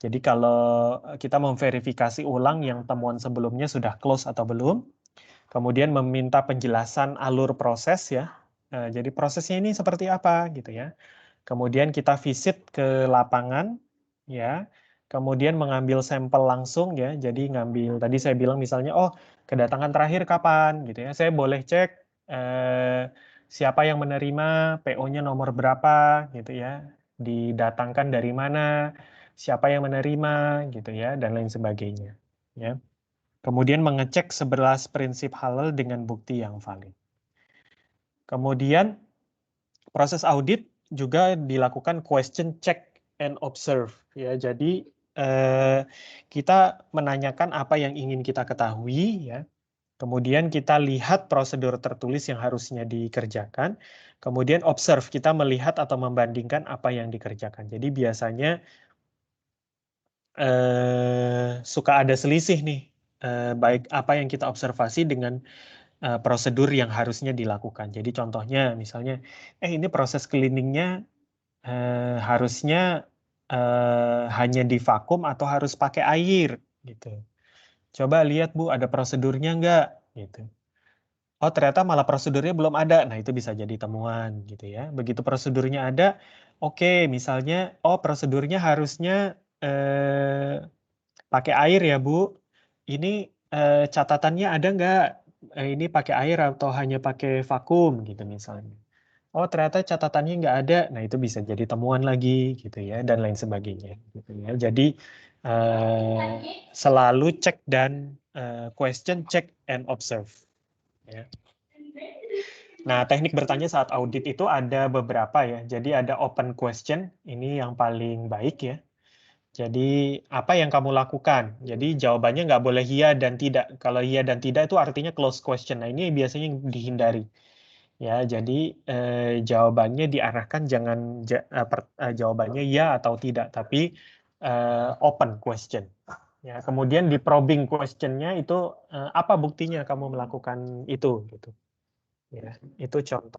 Jadi kalau kita memverifikasi ulang yang temuan sebelumnya sudah close atau belum. Kemudian meminta penjelasan alur proses ya. Jadi prosesnya ini seperti apa gitu ya. Kemudian kita visit ke lapangan ya. Kemudian mengambil sampel langsung ya. Jadi ngambil tadi saya bilang misalnya oh kedatangan terakhir kapan gitu ya. Saya boleh cek siapa yang menerima, PO-nya nomor berapa gitu ya. Didatangkan dari mana, siapa yang menerima gitu ya dan lain sebagainya ya. Kemudian mengecek 11 prinsip halal dengan bukti yang valid. Kemudian proses audit juga dilakukan question, check, and observe. Ya, jadi kita menanyakan apa yang ingin kita ketahui, ya. Kemudian kita lihat prosedur tertulis yang harusnya dikerjakan. Kemudian observe, kita melihat atau membandingkan apa yang dikerjakan. Jadi biasanya suka ada selisih nih, baik apa yang kita observasi dengan prosedur yang harusnya dilakukan. Jadi contohnya misalnya, ini proses cleaningnya harusnya hanya di vakum atau harus pakai air gitu. Coba lihat Bu, ada prosedurnya nggak? Gitu. Oh ternyata malah prosedurnya belum ada. Nah itu bisa jadi temuan gitu ya. Begitu prosedurnya ada, oke misalnya, oh prosedurnya harusnya pakai air ya Bu. Ini catatannya ada nggak? Ini pakai air atau hanya pakai vakum gitu misalnya. Oh ternyata catatannya nggak ada. Nah itu bisa jadi temuan lagi gitu ya dan lain sebagainya. Gitu ya. Jadi selalu cek dan question, check and observe. Ya. Nah, teknik bertanya saat audit itu ada beberapa ya. Jadi ada open question, ini yang paling baik ya. Jadi apa yang kamu lakukan? Jadi jawabannya nggak boleh iya dan tidak. Kalau iya dan tidak itu artinya closed question. Nah, ini biasanya yang dihindari. Ya, jadi jawabannya diarahkan jangan jawabannya ya atau tidak, tapi open question. Ya, kemudian di probing question-nya itu apa buktinya kamu melakukan itu gitu. Ya, itu contoh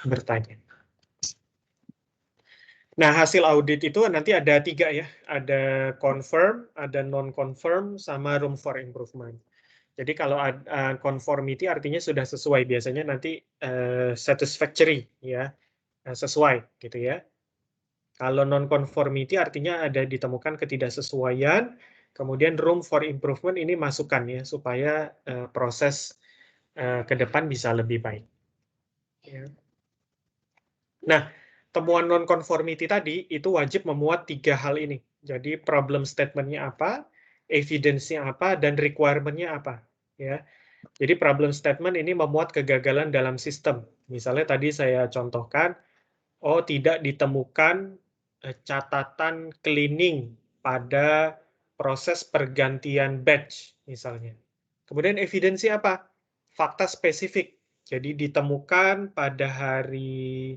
bertanya. Nah, hasil audit itu nanti ada 3 ya. Ada confirm, ada non-confirm, sama room for improvement. Jadi kalau conformity artinya sudah sesuai. Biasanya nanti satisfactory, ya, sesuai gitu ya. Kalau non-conformity artinya ada ditemukan ketidaksesuaian, kemudian room for improvement ini masukan ya, supaya proses ke depan bisa lebih baik. Ya. Nah, temuan non-conformity tadi itu wajib memuat 3 hal ini. Jadi problem statement-nya apa, evidence-nya apa, dan requirement-nya apa. Ya. Jadi problem statement ini memuat kegagalan dalam sistem. Misalnya tadi saya contohkan, oh tidak ditemukan catatan cleaning pada proses pergantian batch misalnya. Kemudian evidensi apa? Fakta spesifik. Jadi ditemukan pada hari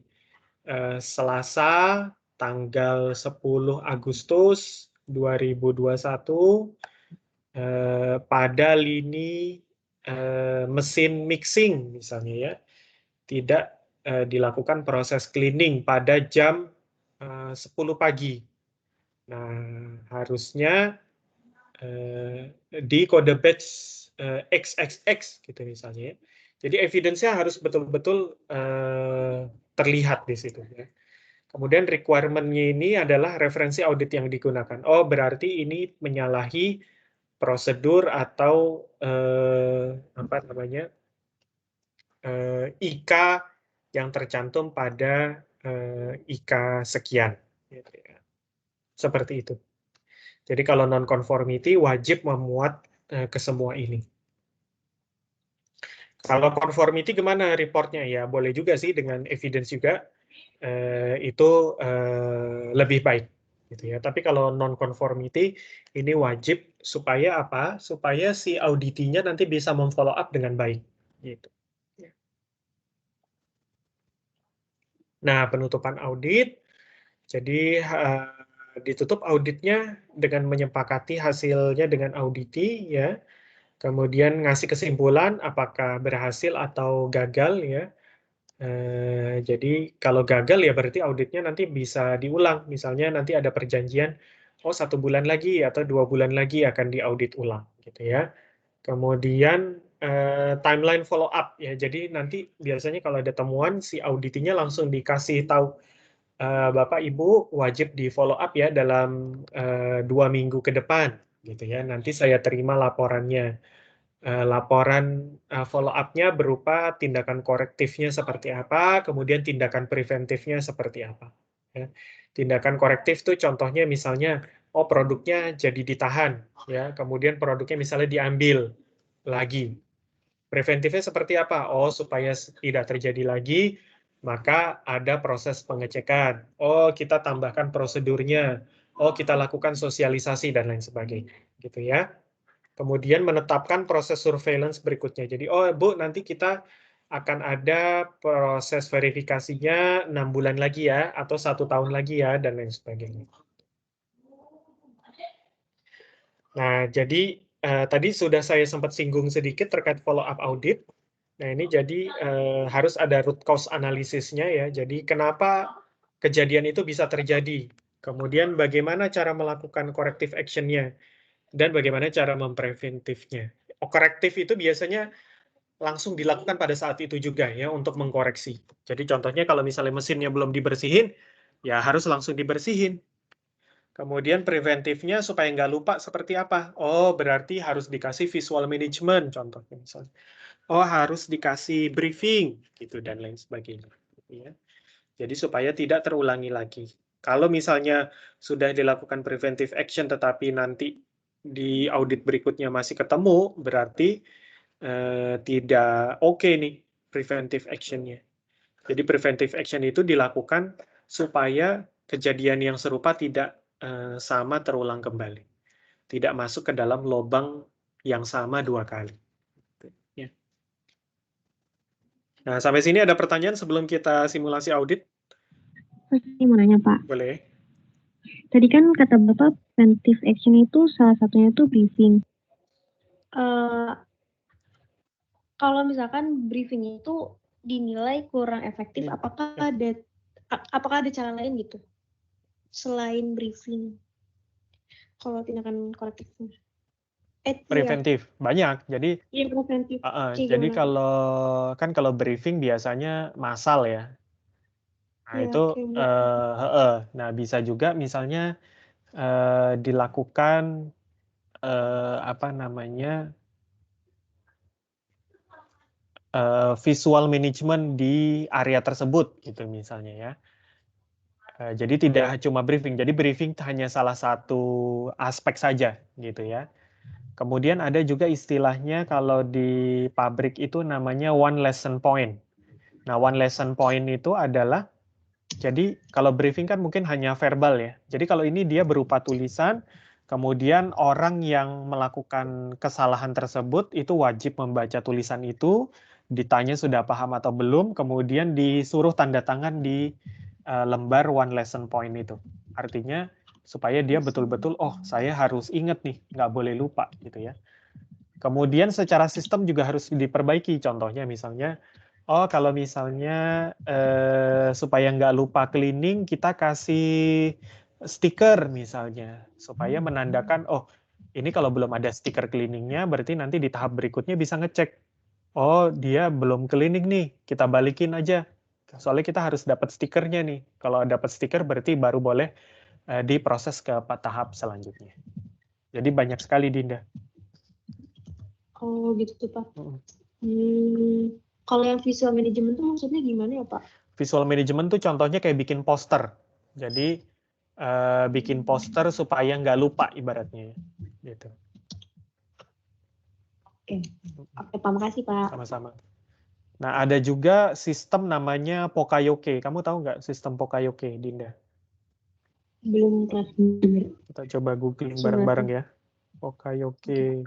Selasa tanggal 10 Agustus 2021 pada lini mesin mixing misalnya ya. Tidak dilakukan proses cleaning pada jam 10 pagi. Nah, harusnya di kode batch XXX gitu misalnya. Jadi evidence-nya harus betul-betul terlihat di situ. Ya. Kemudian requirement-nya ini adalah referensi audit yang digunakan. Oh, berarti ini menyalahi prosedur atau apa namanya IK yang tercantum pada IK sekian. Gitu ya. Seperti itu. Jadi kalau non-conformity wajib memuat ke semua ini. Kalau conformity gimana reportnya? Ya boleh juga sih dengan evidence juga. Itu lebih baik. Gitu ya. Tapi kalau non-conformity ini wajib supaya apa? Supaya si auditinya nanti bisa memfollow up dengan baik. Gitu. Nah, penutupan audit. Jadi ditutup auditnya dengan menyepakati hasilnya dengan auditi ya. Kemudian ngasih kesimpulan apakah berhasil atau gagal ya. Jadi kalau gagal ya berarti auditnya nanti bisa diulang. Misalnya nanti ada perjanjian, oh 1 bulan lagi atau 2 bulan lagi akan diaudit ulang gitu ya. Kemudian timeline follow up ya. Jadi nanti biasanya kalau ada temuan si auditinya langsung dikasih tahu Bapak Ibu wajib di follow up ya dalam 2 minggu ke depan gitu ya. Nanti saya terima laporannya. Laporan follow up-nya berupa tindakan korektifnya seperti apa, kemudian tindakan preventifnya seperti apa. Ya. Tindakan korektif tuh contohnya misalnya, oh produknya jadi ditahan, ya, kemudian produknya misalnya diambil lagi. Preventifnya seperti apa? Oh supaya tidak terjadi lagi, maka ada proses pengecekan. Oh kita tambahkan prosedurnya. Oh kita lakukan sosialisasi dan lain sebagainya, gitu ya. Kemudian menetapkan proses surveillance berikutnya. Jadi, oh Bu, nanti kita akan ada proses verifikasinya 6 bulan lagi ya, atau 1 tahun lagi ya, dan lain sebagainya. Nah, jadi tadi sudah saya sempat singgung sedikit terkait follow up audit. Nah, ini jadi harus ada root cause analisisnya ya. Jadi kenapa kejadian itu bisa terjadi? Kemudian bagaimana cara melakukan corrective action-nya dan bagaimana cara mempreventifnya. Korektif itu biasanya langsung dilakukan pada saat itu juga ya untuk mengkoreksi. Jadi contohnya kalau misalnya mesinnya belum dibersihin, ya harus langsung dibersihin. Kemudian preventifnya supaya nggak lupa seperti apa? Oh, berarti harus dikasih visual management contohnya misalnya. Oh, harus dikasih briefing gitu dan lain sebagainya. Ya. Jadi supaya tidak terulangi lagi. Kalau misalnya sudah dilakukan preventive action tetapi nanti di audit berikutnya masih ketemu, berarti tidak oke nih preventive action-nya. Jadi preventive action itu dilakukan supaya kejadian yang serupa tidak sama terulang kembali. Tidak masuk ke dalam lubang yang sama 2 kali. Ya. Nah, sampai sini ada pertanyaan sebelum kita simulasi audit? Saya mau nanya, Pak. Boleh. Tadi kan kata Bapak preventive action itu salah satunya itu briefing. Kalau misalkan briefing itu dinilai kurang efektif, apakah ada cara lain gitu selain briefing? Kalau tindakan korektifnya. Preventif banyak. Jadi iya preventif. jadi kalau briefing biasanya massal ya. Nah, ya, itu nah bisa juga misalnya dilakukan visual management di area tersebut gitu misalnya ya. Jadi tidak cuma briefing. Jadi briefing hanya salah satu aspek saja gitu ya. Kemudian ada juga istilahnya kalau di pabrik itu namanya one lesson point. Nah, one lesson point itu adalah jadi kalau briefing kan mungkin hanya verbal ya. Jadi kalau ini dia berupa tulisan, kemudian orang yang melakukan kesalahan tersebut itu wajib membaca tulisan itu, ditanya sudah paham atau belum, kemudian disuruh tanda tangan di lembar one lesson point itu. Artinya supaya dia betul-betul, oh saya harus ingat nih, nggak boleh lupa gitu ya. Kemudian secara sistem juga harus diperbaiki. Contohnya misalnya, oh kalau misalnya supaya nggak lupa cleaning, kita kasih stiker misalnya. Supaya menandakan, oh ini kalau belum ada stiker cleaningnya, berarti nanti di tahap berikutnya bisa ngecek. Oh dia belum cleaning nih, kita balikin aja. Soalnya kita harus dapat stikernya nih. Kalau dapat stiker berarti baru boleh diproses ke tahap selanjutnya. Jadi banyak sekali, Dinda. Oh gitu Pak. Kalau yang visual management itu maksudnya gimana ya Pak? Visual management tuh contohnya kayak bikin poster. Jadi bikin poster supaya nggak lupa ibaratnya. Gitu. Oke, Pak, makasih Pak. Sama-sama. Nah, ada juga sistem namanya Pokayoke. Kamu tahu nggak sistem Pokayoke, Dinda? Belum pernah dengar. Kita coba googling bareng-bareng ya. Pokayoke.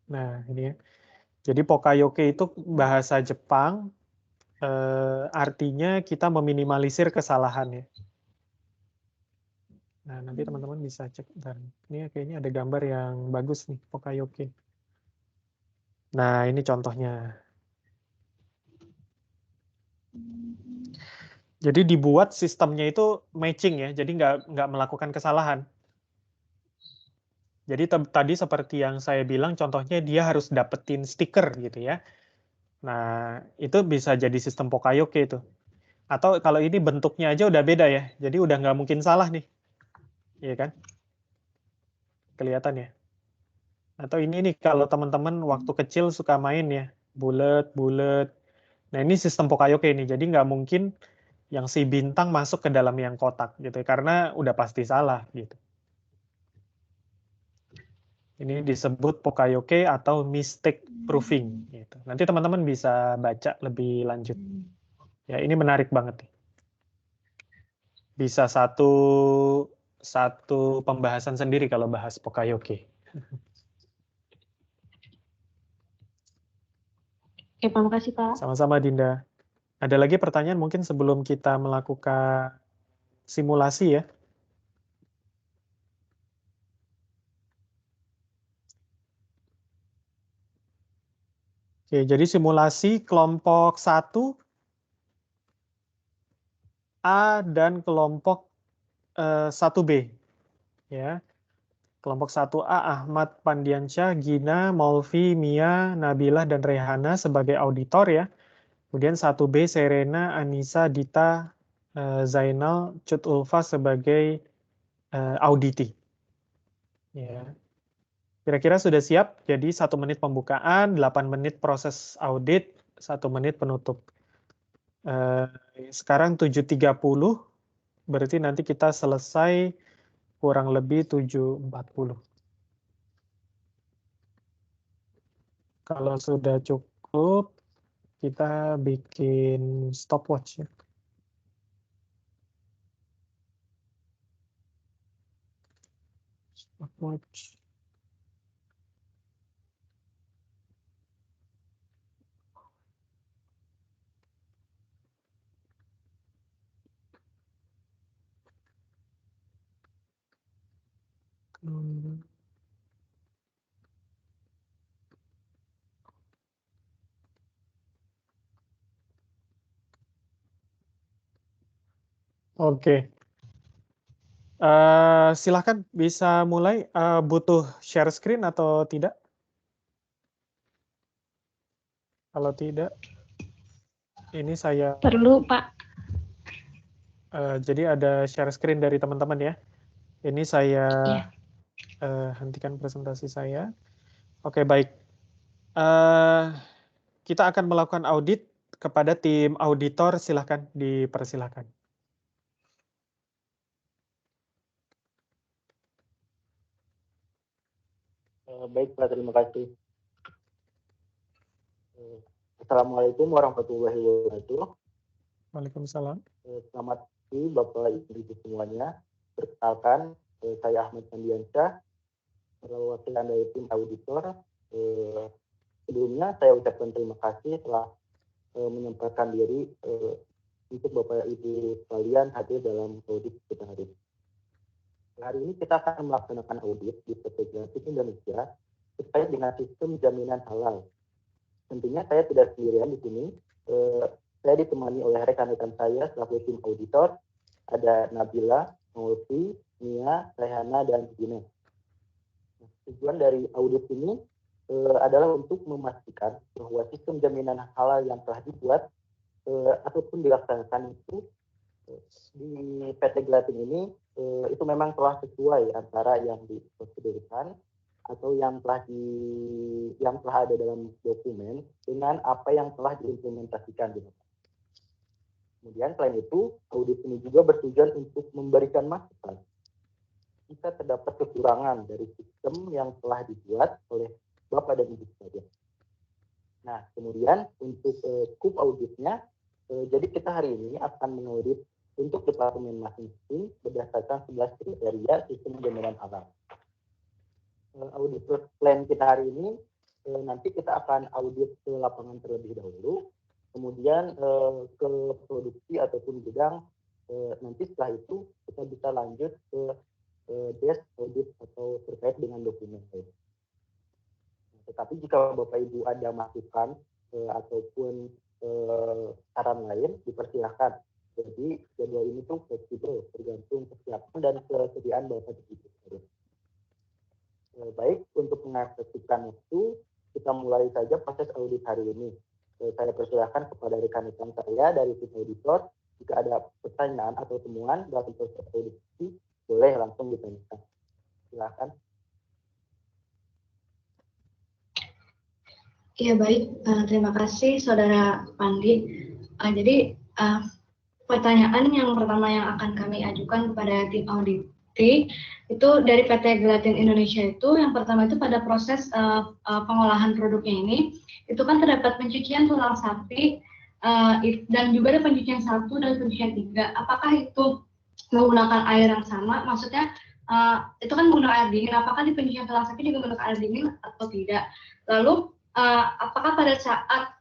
Nah, ini ya. Jadi Pokayoke itu bahasa Jepang, artinya kita meminimalisir kesalahan ya. Nah, nanti teman-teman bisa cek. Dan ini kayaknya ada gambar yang bagus nih, Pokayoke. Nah, ini contohnya. Jadi dibuat sistemnya itu matching ya, jadi nggak melakukan kesalahan. Jadi tadi seperti yang saya bilang, contohnya dia harus dapetin stiker gitu ya. Nah, itu bisa jadi sistem Pokayoke itu. Atau kalau ini bentuknya aja udah beda ya, jadi udah nggak mungkin salah nih. Iya kan? Kelihatan ya. Atau ini nih kalau teman-teman waktu kecil suka main ya, bulet. Nah ini sistem Pokayoke ini, jadi nggak mungkin yang si bintang masuk ke dalam yang kotak gitu, karena udah pasti salah gitu. Ini disebut Pokayoke atau mistake proofing. Gitu. Nanti teman-teman bisa baca lebih lanjut. Ya ini menarik banget nih. Bisa satu pembahasan sendiri kalau bahas Pokayoke. Oke, Pak, makasih Pak. Sama-sama Dinda. Ada lagi pertanyaan mungkin sebelum kita melakukan simulasi ya. Oke, jadi simulasi kelompok 1 A dan kelompok 1B ya. Kelompok 1A Ahmad Pandiansyah, Gina, Maulvi, Mia, Nabilah dan Rehana sebagai auditor ya. Kemudian 1B Serena, Anissa, Dita, Zainal, Cut Ulfa sebagai auditi. Ya. Kira-kira sudah siap? Jadi 1 menit pembukaan, 8 menit proses audit, 1 menit penutup. Sekarang 7.30, berarti nanti kita selesai kurang lebih 7.40. Kalau sudah cukup, kita bikin stopwatch ya. Stopwatch. Oke. Silahkan bisa mulai. Butuh share screen atau tidak? Kalau tidak, ini saya... Perlu, Pak. Jadi ada share screen dari teman-teman ya. Ini saya hentikan presentasi saya. Oke, baik. Kita akan melakukan audit kepada tim auditor. Silahkan dipersilahkan. Baik, Pak, terima kasih. Assalamualaikum warahmatullahi wabarakatuh. Waalaikumsalam. Selamat pagi, Bapak Ibu semuanya. Perkenalkan, saya Ahmad Pandiansyah, perwakilan dari tim auditor. Sebelumnya saya ucapkan terima kasih telah menyempatkan diri untuk Bapak Ibu sekalian hadir dalam audit kita hari ini. Hari ini kita akan melaksanakan audit di PT Gratis Indonesia terkait dengan sistem jaminan halal. Tentunya saya tidak sendirian di sini. Saya ditemani oleh rekan-rekan saya selaku tim auditor. Ada Nabila, Maulvi, Mia, Rehana, dan Gina. Tujuan dari audit ini adalah untuk memastikan bahwa sistem jaminan halal yang telah dibuat ataupun dilaksanakan itu di PT Gratin ini itu memang telah sesuai antara yang diprosedurkan atau yang telah ada dalam dokumen dengan apa yang telah diimplementasikan. Kemudian selain itu, audit ini juga bertujuan untuk memberikan masukan jika terdapat kekurangan dari sistem yang telah dibuat oleh Bapak dan Ibu sekalian. Nah, kemudian untuk scope auditnya, jadi kita hari ini akan mengaudit untuk departemen masing-masing berdasarkan 11 kriteria sistem jaminan halal. Audit plan kita hari ini, nanti kita akan audit ke lapangan terlebih dahulu, kemudian ke produksi ataupun gudang, nanti setelah itu kita bisa lanjut ke desk audit atau terkait dengan dokumen. Tetapi jika Bapak Ibu ada masukan ataupun saran lain, dipersilahkan. Jadi jadwal ini tuh fleksibel, tergantung kesiapan dan kesediaan Bapak Ibu. Baik, untuk mengefektifkan waktu, kita mulai saja proses audit hari ini. Saya persilahkan kepada rekan-rekan saya dari tim auditor, jika ada pertanyaan atau temuan dalam proses audit ini, boleh langsung ditanyakan. Silakan. Iya baik, terima kasih Saudara Pandi. Jadi pertanyaan yang pertama yang akan kami ajukan kepada tim audit itu dari PT Gratin Indonesia itu yang pertama itu pada proses pengolahan produknya ini itu kan terdapat pencucian tulang sapi dan juga ada pencucian 1 dan pencucian 3. Apakah itu menggunakan air yang sama? Maksudnya itu kan menggunakan air dingin. Apakah di pencucian tulang sapi juga menggunakan air dingin atau tidak? Lalu apakah pada saat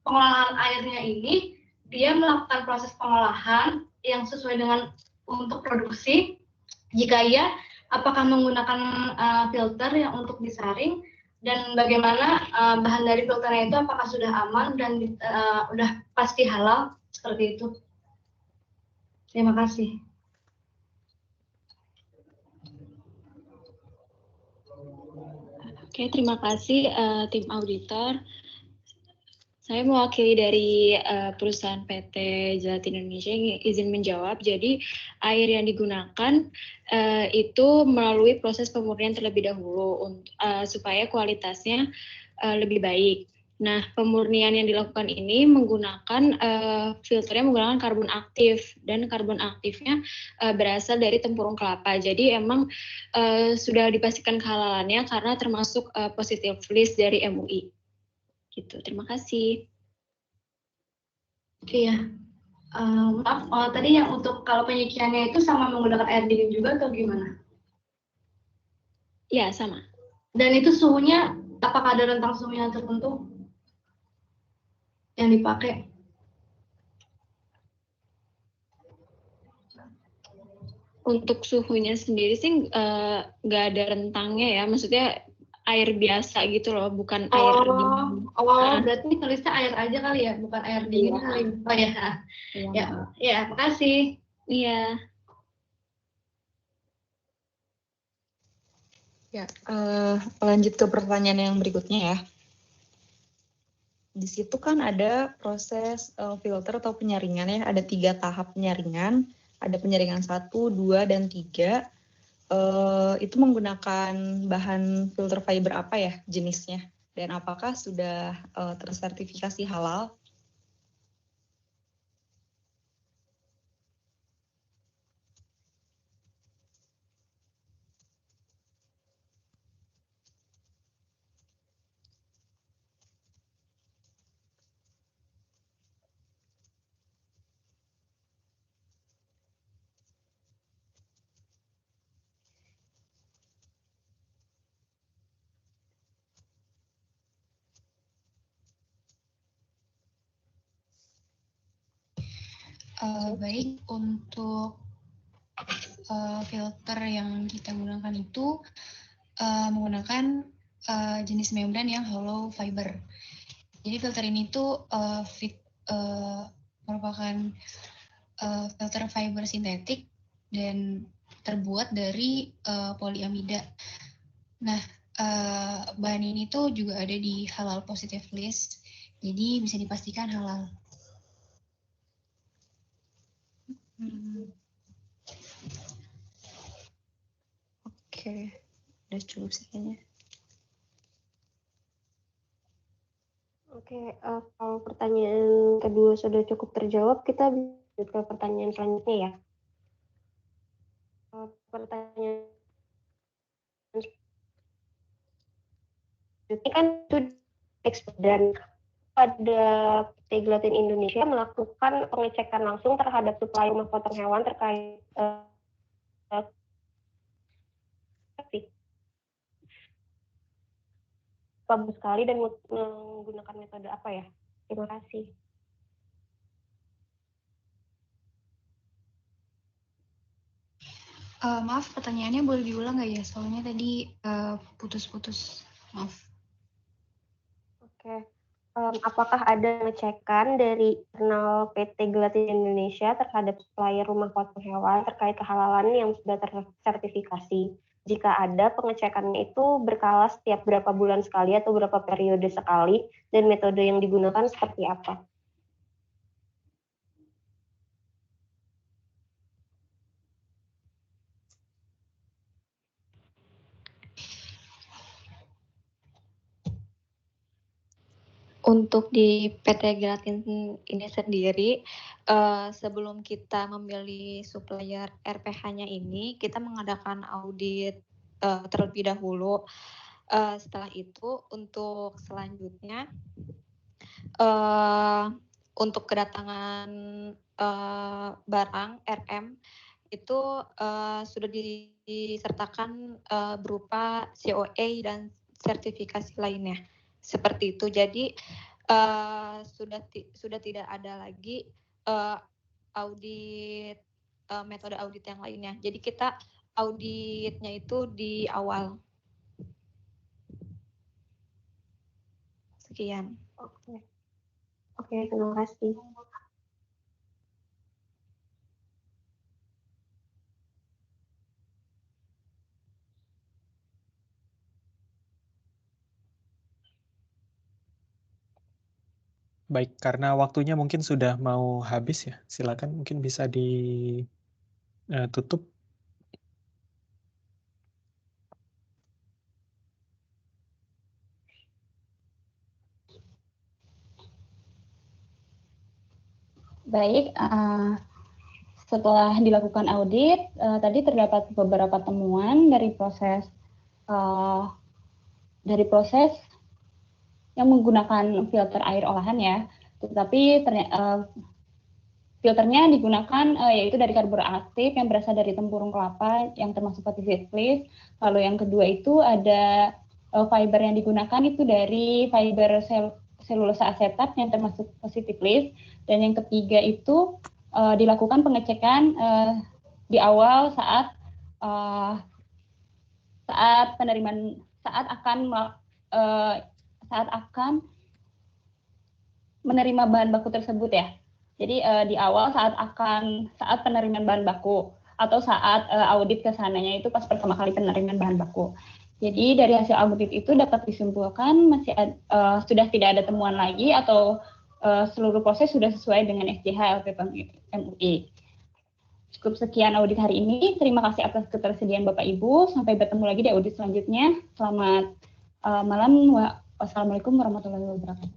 pengolahan airnya ini dia melakukan proses pengolahan yang sesuai dengan untuk produksi? Jika iya, apakah menggunakan filter yang untuk disaring, dan bagaimana bahan dari filternya itu apakah sudah aman dan udah pasti halal, seperti itu. Terima kasih. Oke, terima kasih tim auditor. Saya mewakili dari perusahaan PT Gelatin Indonesia yang izin menjawab. Jadi air yang digunakan itu melalui proses pemurnian terlebih dahulu supaya kualitasnya lebih baik. Nah, pemurnian yang dilakukan ini menggunakan filternya menggunakan karbon aktif, dan karbon aktifnya berasal dari tempurung kelapa. Jadi emang sudah dipastikan kehalalannya karena termasuk positive list dari MUI. Gitu. Terima kasih. Iya. Maaf, tadi yang untuk kalau penyuciannya itu sama menggunakan air dingin juga atau gimana? Iya, sama. Dan itu suhunya, apakah ada rentang suhu yang tertentu yang dipakai? Untuk suhunya sendiri sih nggak ada rentangnya ya, maksudnya air biasa gitu loh, bukan air dingin. Berarti tulisnya air aja kali ya, bukan air dingin kali. Oh ya, ya, makasih. Iya. Ya, lanjut ke pertanyaan yang berikutnya ya. Di situ kan ada proses filter atau penyaringan ya, ada 3 tahap penyaringan, ada penyaringan 1, 2, dan 3. Itu menggunakan bahan filter fiber apa ya jenisnya, dan apakah sudah tersertifikasi halal? Baik, untuk filter yang kita gunakan itu menggunakan jenis membran yang hollow fiber. Jadi filter ini tuh merupakan filter fiber sintetik dan terbuat dari poliamida. Nah, bahan ini tuh juga ada di halal positive list, jadi bisa dipastikan halal. Oke, udah cukup sih kayaknya. Oke, kalau pertanyaan kedua sudah cukup terjawab, kita lanjut ke pertanyaan selanjutnya ya. Pertanyaan ini kan sudah dan pada PT Gelatin Indonesia melakukan pengecekan langsung terhadap suplai rumah potong hewan terkait bagus sekali dan menggunakan metode apa ya? Terima kasih. Maaf, pertanyaannya boleh diulang nggak ya? Soalnya tadi putus-putus. Maaf. Oke. Apakah ada pengecekan dari internal PT Gelatin Indonesia terhadap supplier rumah potong hewan terkait kehalalan yang sudah tersertifikasi? Jika ada, pengecekannya itu berkala setiap berapa bulan sekali atau berapa periode sekali, dan metode yang digunakan seperti apa? Untuk di PT Gelatin ini sendiri, sebelum kita memilih supplier RPH-nya ini, kita mengadakan audit terlebih dahulu. Setelah itu, untuk selanjutnya, untuk kedatangan barang RM itu sudah disertakan berupa COA dan sertifikasi lainnya. Seperti itu. Jadi sudah tidak ada lagi audit metode audit yang lainnya. Jadi kita auditnya itu di awal. Sekian. Oke, terima kasih. Baik, karena waktunya mungkin sudah mau habis ya, silakan mungkin bisa ditutup. Baik, setelah dilakukan audit, tadi terdapat beberapa temuan dari proses yang menggunakan filter air olahan ya, tetapi filternya digunakan yaitu dari karbon aktif yang berasal dari tempurung kelapa yang termasuk positive leaf. Lalu yang kedua itu ada fiber yang digunakan itu dari fiber selulosa asetat yang termasuk positive leaf. Dan yang ketiga itu dilakukan pengecekan di awal saat akan menerima bahan baku tersebut ya. Jadi di awal saat penerimaan bahan baku atau saat audit kesananya itu pas pertama kali penerimaan bahan baku. Jadi dari hasil audit itu dapat disimpulkan sudah tidak ada temuan lagi atau seluruh proses sudah sesuai dengan SJH LPP MUI. Cukup sekian audit hari ini. Terima kasih atas ketersediaan Bapak Ibu. Sampai bertemu lagi di audit selanjutnya. Selamat malam. Wassalamualaikum warahmatullahi wabarakatuh.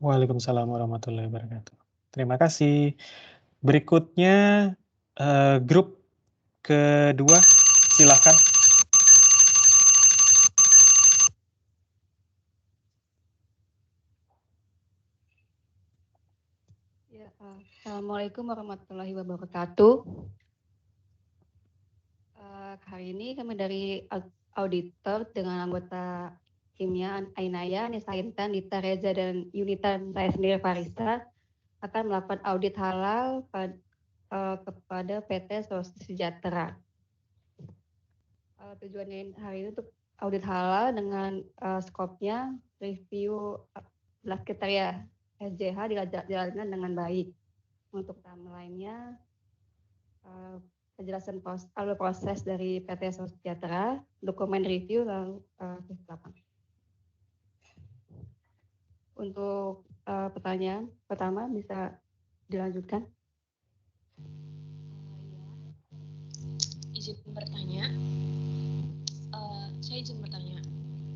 Waalaikumsalam warahmatullahi wabarakatuh. Terima kasih. Berikutnya grup kedua, silakan. Ya, Assalamualaikum warahmatullahi wabarakatuh. Hari ini kami dari auditor dengan anggota timnya Ainaya, Nisa Intan, Dita Reza, dan Yunita saya sendiri Farista akan melakukan audit halal kepada PT Sulawesi Sejahtera. Tujuannya hari ini untuk audit halal dengan skopnya review belas kriteria SJH dijalankan dengan baik. Untuk timeline-nya penjelasan alur proses dari PT Sulawesi Sejahtera, dokumen review lalu lapangan. Untuk pertanyaan pertama bisa dilanjutkan. Izin bertanya. Saya izin bertanya.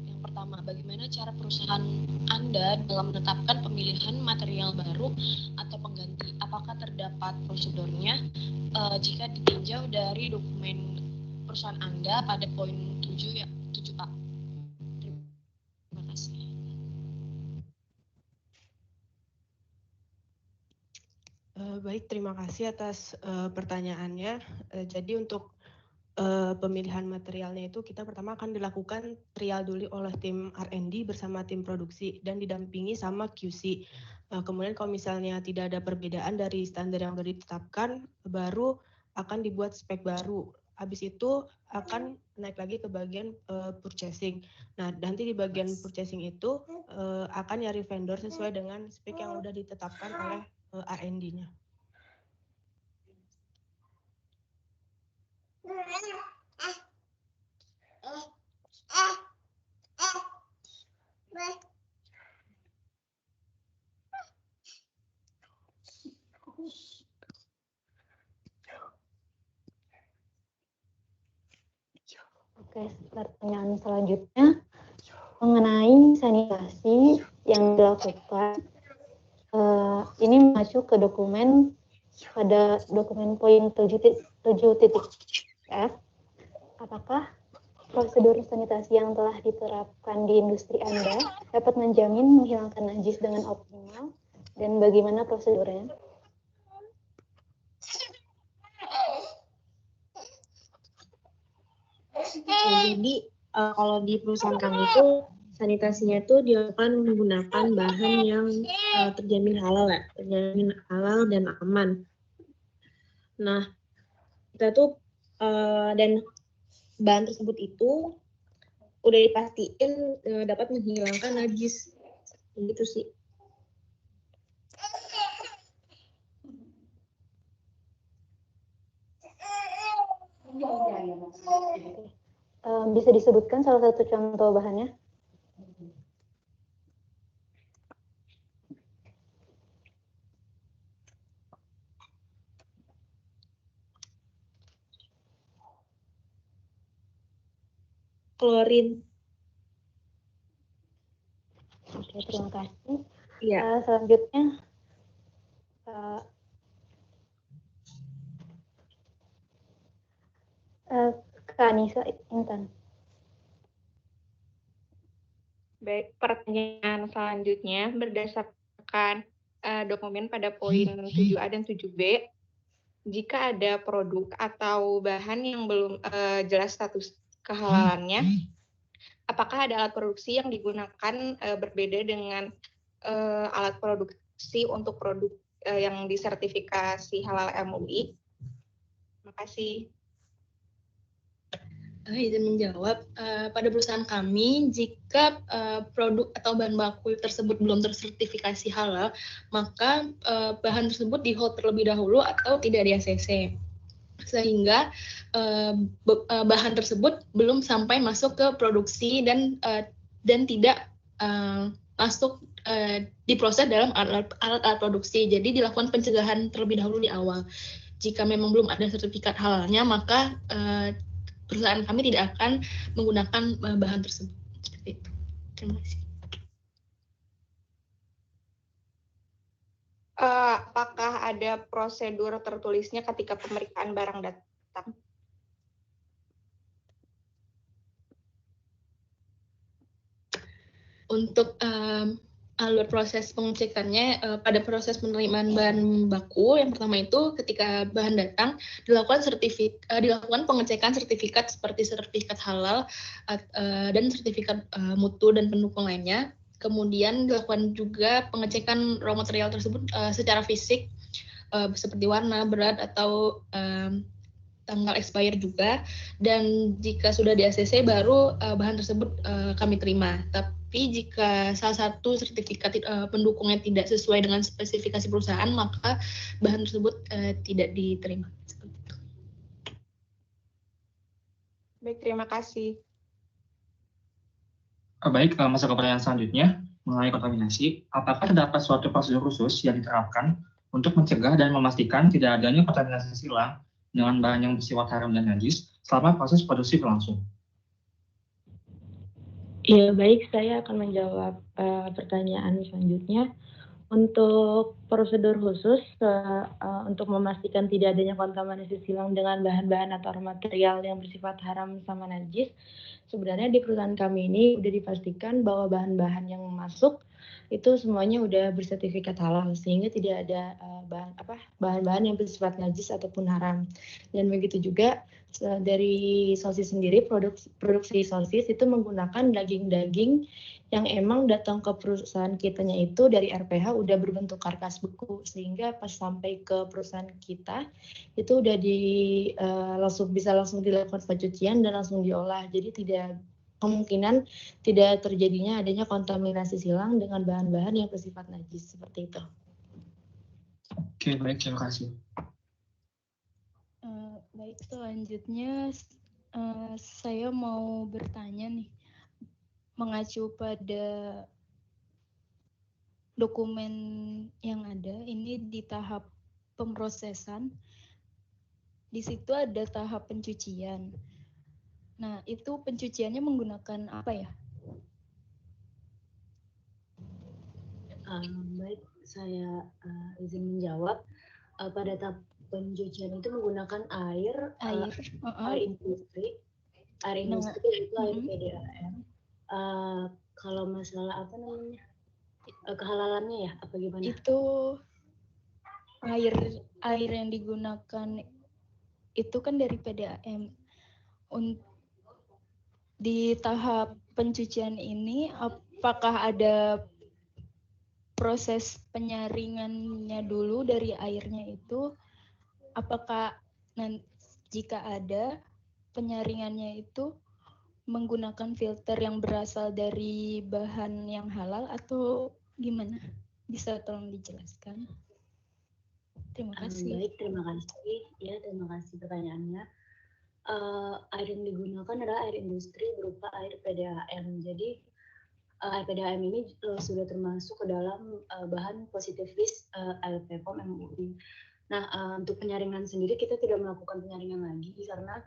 Yang pertama, bagaimana cara perusahaan Anda dalam menetapkan pemilihan material baru atau pengganti? Apakah terdapat prosedurnya jika ditinjau dari dokumen perusahaan Anda pada poin 7A? Terima kasih. Baik, terima kasih atas pertanyaannya. Jadi untuk pemilihan materialnya itu kita pertama akan dilakukan trial dulu oleh tim R&D bersama tim produksi dan didampingi sama QC. Kemudian kalau misalnya tidak ada perbedaan dari standar yang sudah ditetapkan, baru akan dibuat spek baru. Habis itu akan naik lagi ke bagian purchasing. Nah, nanti di bagian purchasing itu akan nyari vendor sesuai dengan spek yang sudah ditetapkan oleh R&D-nya. Oke, pertanyaan selanjutnya mengenai sanitasi yang dilakukan. Ini mengacu ke dokumen pada dokumen poin 7.f. Apakah prosedur sanitasi yang telah diterapkan di industri Anda dapat menjamin menghilangkan najis dengan optimal dan bagaimana prosedurnya? Jadi kalau di perusahaan kami itu sanitasinya itu dilakukan menggunakan bahan yang terjamin halal ya, terjamin halal dan aman. Nah, kita tuh dan bahan tersebut itu udah dipastiin dapat menghilangkan najis, gitu sih. Bisa disebutkan salah satu contoh bahannya? Klorin. Oke, terima kasih. Iya. Selanjutnya, Kak Anissa Intan. Baik, pertanyaan selanjutnya berdasarkan dokumen pada poin 7A dan 7B, jika ada produk atau bahan yang belum jelas status kehalalannya, apakah ada alat produksi yang digunakan berbeda dengan alat produksi untuk produk yang disertifikasi halal MUI? Terima kasih. Izin menjawab, pada perusahaan kami, jika produk atau bahan baku tersebut belum tersertifikasi halal, maka bahan tersebut di-hold terlebih dahulu atau tidak di-ACC. Sehingga bahan tersebut belum sampai masuk ke produksi dan tidak masuk diproses dalam alat-alat produksi. Jadi dilakukan pencegahan terlebih dahulu di awal. Jika memang belum ada sertifikat halalnya, maka perusahaan kami tidak akan menggunakan bahan tersebut. Seperti itu. Terima kasih. Apakah ada prosedur tertulisnya ketika pemeriksaan barang datang? Untuk alur proses pengecekannya, pada proses penerimaan bahan baku, yang pertama itu ketika bahan datang dilakukan pengecekan sertifikat seperti sertifikat halal dan sertifikat mutu dan pendukung lainnya. Kemudian dilakukan juga pengecekan raw material tersebut secara fisik seperti warna, berat, atau tanggal expire juga. Dan jika sudah di ACC baru bahan tersebut kami terima. Tapi jika salah satu sertifikat pendukungnya tidak sesuai dengan spesifikasi perusahaan, maka bahan tersebut tidak diterima. Baik, terima kasih. Baik, masuk ke pertanyaan selanjutnya mengenai kontaminasi. Apakah terdapat suatu prosedur khusus yang diterapkan untuk mencegah dan memastikan tidak adanya kontaminasi silang dengan bahan yang bersifat haram dan najis selama proses produksi berlangsung? Iya, baik, saya akan menjawab pertanyaan selanjutnya. Untuk prosedur khusus untuk memastikan tidak adanya kontaminasi silang dengan bahan-bahan atau material yang bersifat haram sama najis, sebenarnya di perusahaan kami ini udah dipastikan bahwa bahan-bahan yang masuk itu semuanya udah bersertifikat halal, sehingga tidak ada bahan-bahan yang bersifat najis ataupun haram. Dan begitu juga dari sosis sendiri, produksi sosis itu menggunakan daging-daging yang emang datang ke perusahaan kitanya itu dari RPH udah berbentuk karkas beku, sehingga pas sampai ke perusahaan kita itu udah bisa langsung dilakukan pencucian dan langsung diolah. Jadi kemungkinan tidak terjadinya adanya kontaminasi silang dengan bahan-bahan yang bersifat najis seperti itu. Oke, baik, terima kasih. Baik, selanjutnya saya mau bertanya nih, mengacu pada dokumen yang ada, ini di tahap pemrosesan, di situ ada tahap pencucian. Nah, itu pencuciannya menggunakan apa ya? Baik, saya izin menjawab. Pada tahap pencucian itu menggunakan air industri, yaitu air PDAM. Kalau masalah kehalalannya ya, apa gimana? Itu air yang digunakan itu kan dari PDAM. Di tahap pencucian ini, apakah ada proses penyaringannya dulu dari airnya itu apakah jika ada penyaringannya itu menggunakan filter yang berasal dari bahan yang halal atau gimana? Bisa tolong dijelaskan? Terima kasih. Baik, terima kasih. Ya, terima kasih pertanyaannya. Air yang digunakan adalah air industri berupa air PDAM. Jadi air PDAM ini sudah termasuk ke dalam bahan positive list LPPOM MUI. Nah, untuk penyaringan sendiri kita tidak melakukan penyaringan lagi karena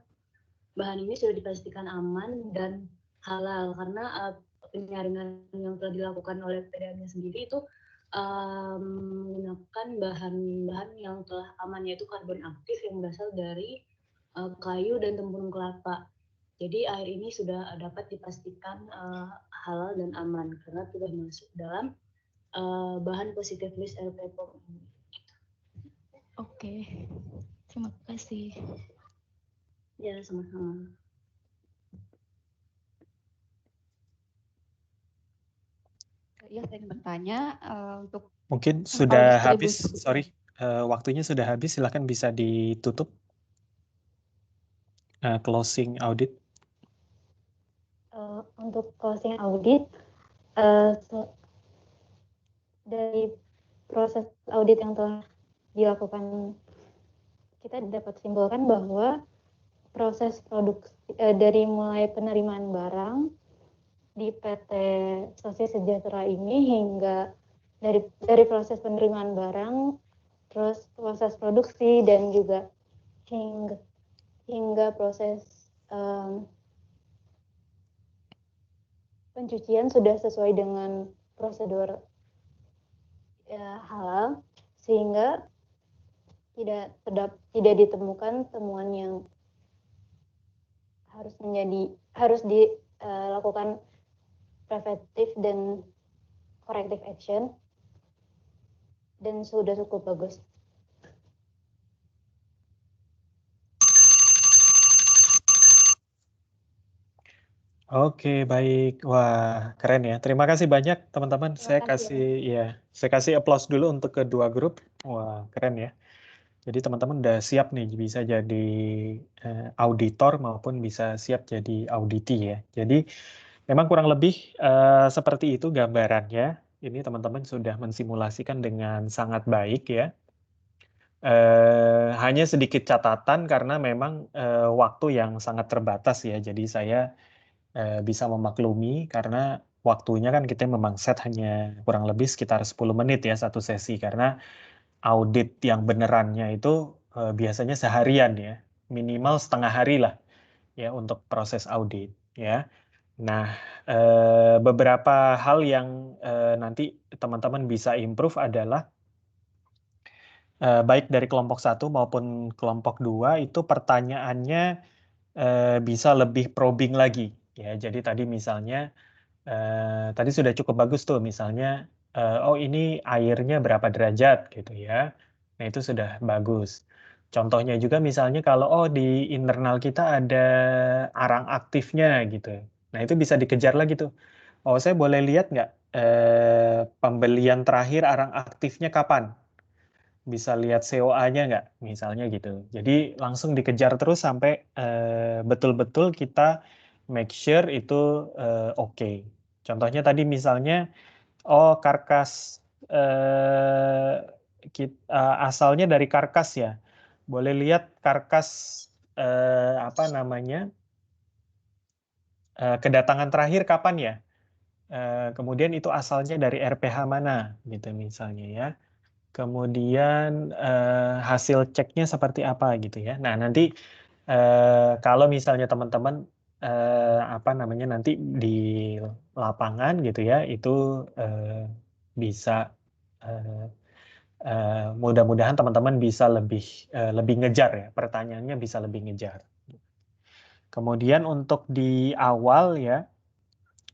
bahan ini sudah dipastikan aman dan halal, karena penyaringan yang telah dilakukan oleh PDAM-nya sendiri itu menggunakan bahan-bahan yang telah aman, yaitu karbon aktif yang berasal dari kayu dan tempurung kelapa. Jadi air ini sudah dapat dipastikan halal dan aman karena sudah masuk dalam bahan positive list LPPOM. Oke, terima kasih. Ya, sama-sama. Ya, saya ingin bertanya untuk Mungkin sudah habis, sorry, waktunya sudah habis, silakan bisa ditutup closing audit. Untuk closing audit, dari proses audit yang telah dilakukan, kita dapat simpulkan bahwa proses produksi dari mulai penerimaan barang di PT Sosis Sejahtera ini hingga dari proses penerimaan barang, terus proses produksi dan juga hingga proses pencucian sudah sesuai dengan prosedur halal, sehingga tidak ditemukan temuan yang harus dilakukan preventif dan corrective action, dan sudah cukup bagus. Oke, baik. Wah, keren ya. Terima kasih banyak, teman-teman. Saya kasih applause dulu untuk kedua grup. Wah, keren ya. Jadi teman-teman udah siap nih bisa jadi auditor maupun bisa siap jadi auditi ya. Jadi memang kurang lebih seperti itu gambarannya. Ini teman-teman sudah mensimulasikan dengan sangat baik ya. Hanya sedikit catatan karena memang waktu yang sangat terbatas ya. Jadi saya bisa memaklumi karena waktunya kan kita memang set hanya kurang lebih sekitar 10 menit ya satu sesi, karena audit yang benerannya itu biasanya seharian ya, minimal setengah hari lah ya untuk proses audit ya. Nah, beberapa hal yang nanti teman-teman bisa improve adalah baik dari kelompok 1 maupun kelompok 2 itu pertanyaannya bisa lebih probing lagi ya. Jadi tadi misalnya tadi sudah cukup bagus tuh misalnya oh ini airnya berapa derajat gitu ya. Nah, itu sudah bagus. Contohnya juga misalnya kalau oh di internal kita ada arang aktifnya gitu. Nah, itu bisa dikejar lagi tuh. Oh, saya boleh lihat nggak pembelian terakhir arang aktifnya kapan? Bisa lihat COA-nya nggak, misalnya gitu. Jadi langsung dikejar terus sampai betul-betul kita make sure itu oke. Contohnya tadi misalnya, oh karkas asalnya dari karkas ya. Boleh lihat karkas apa namanya kedatangan terakhir kapan ya. Kemudian itu asalnya dari RPH mana, gitu misalnya ya. Kemudian hasil ceknya seperti apa gitu ya. Nah nanti kalau misalnya teman-teman apa namanya nanti di lapangan gitu ya, itu bisa mudah-mudahan teman-teman bisa lebih ngejar ya, pertanyaannya bisa lebih ngejar. Kemudian untuk di awal ya,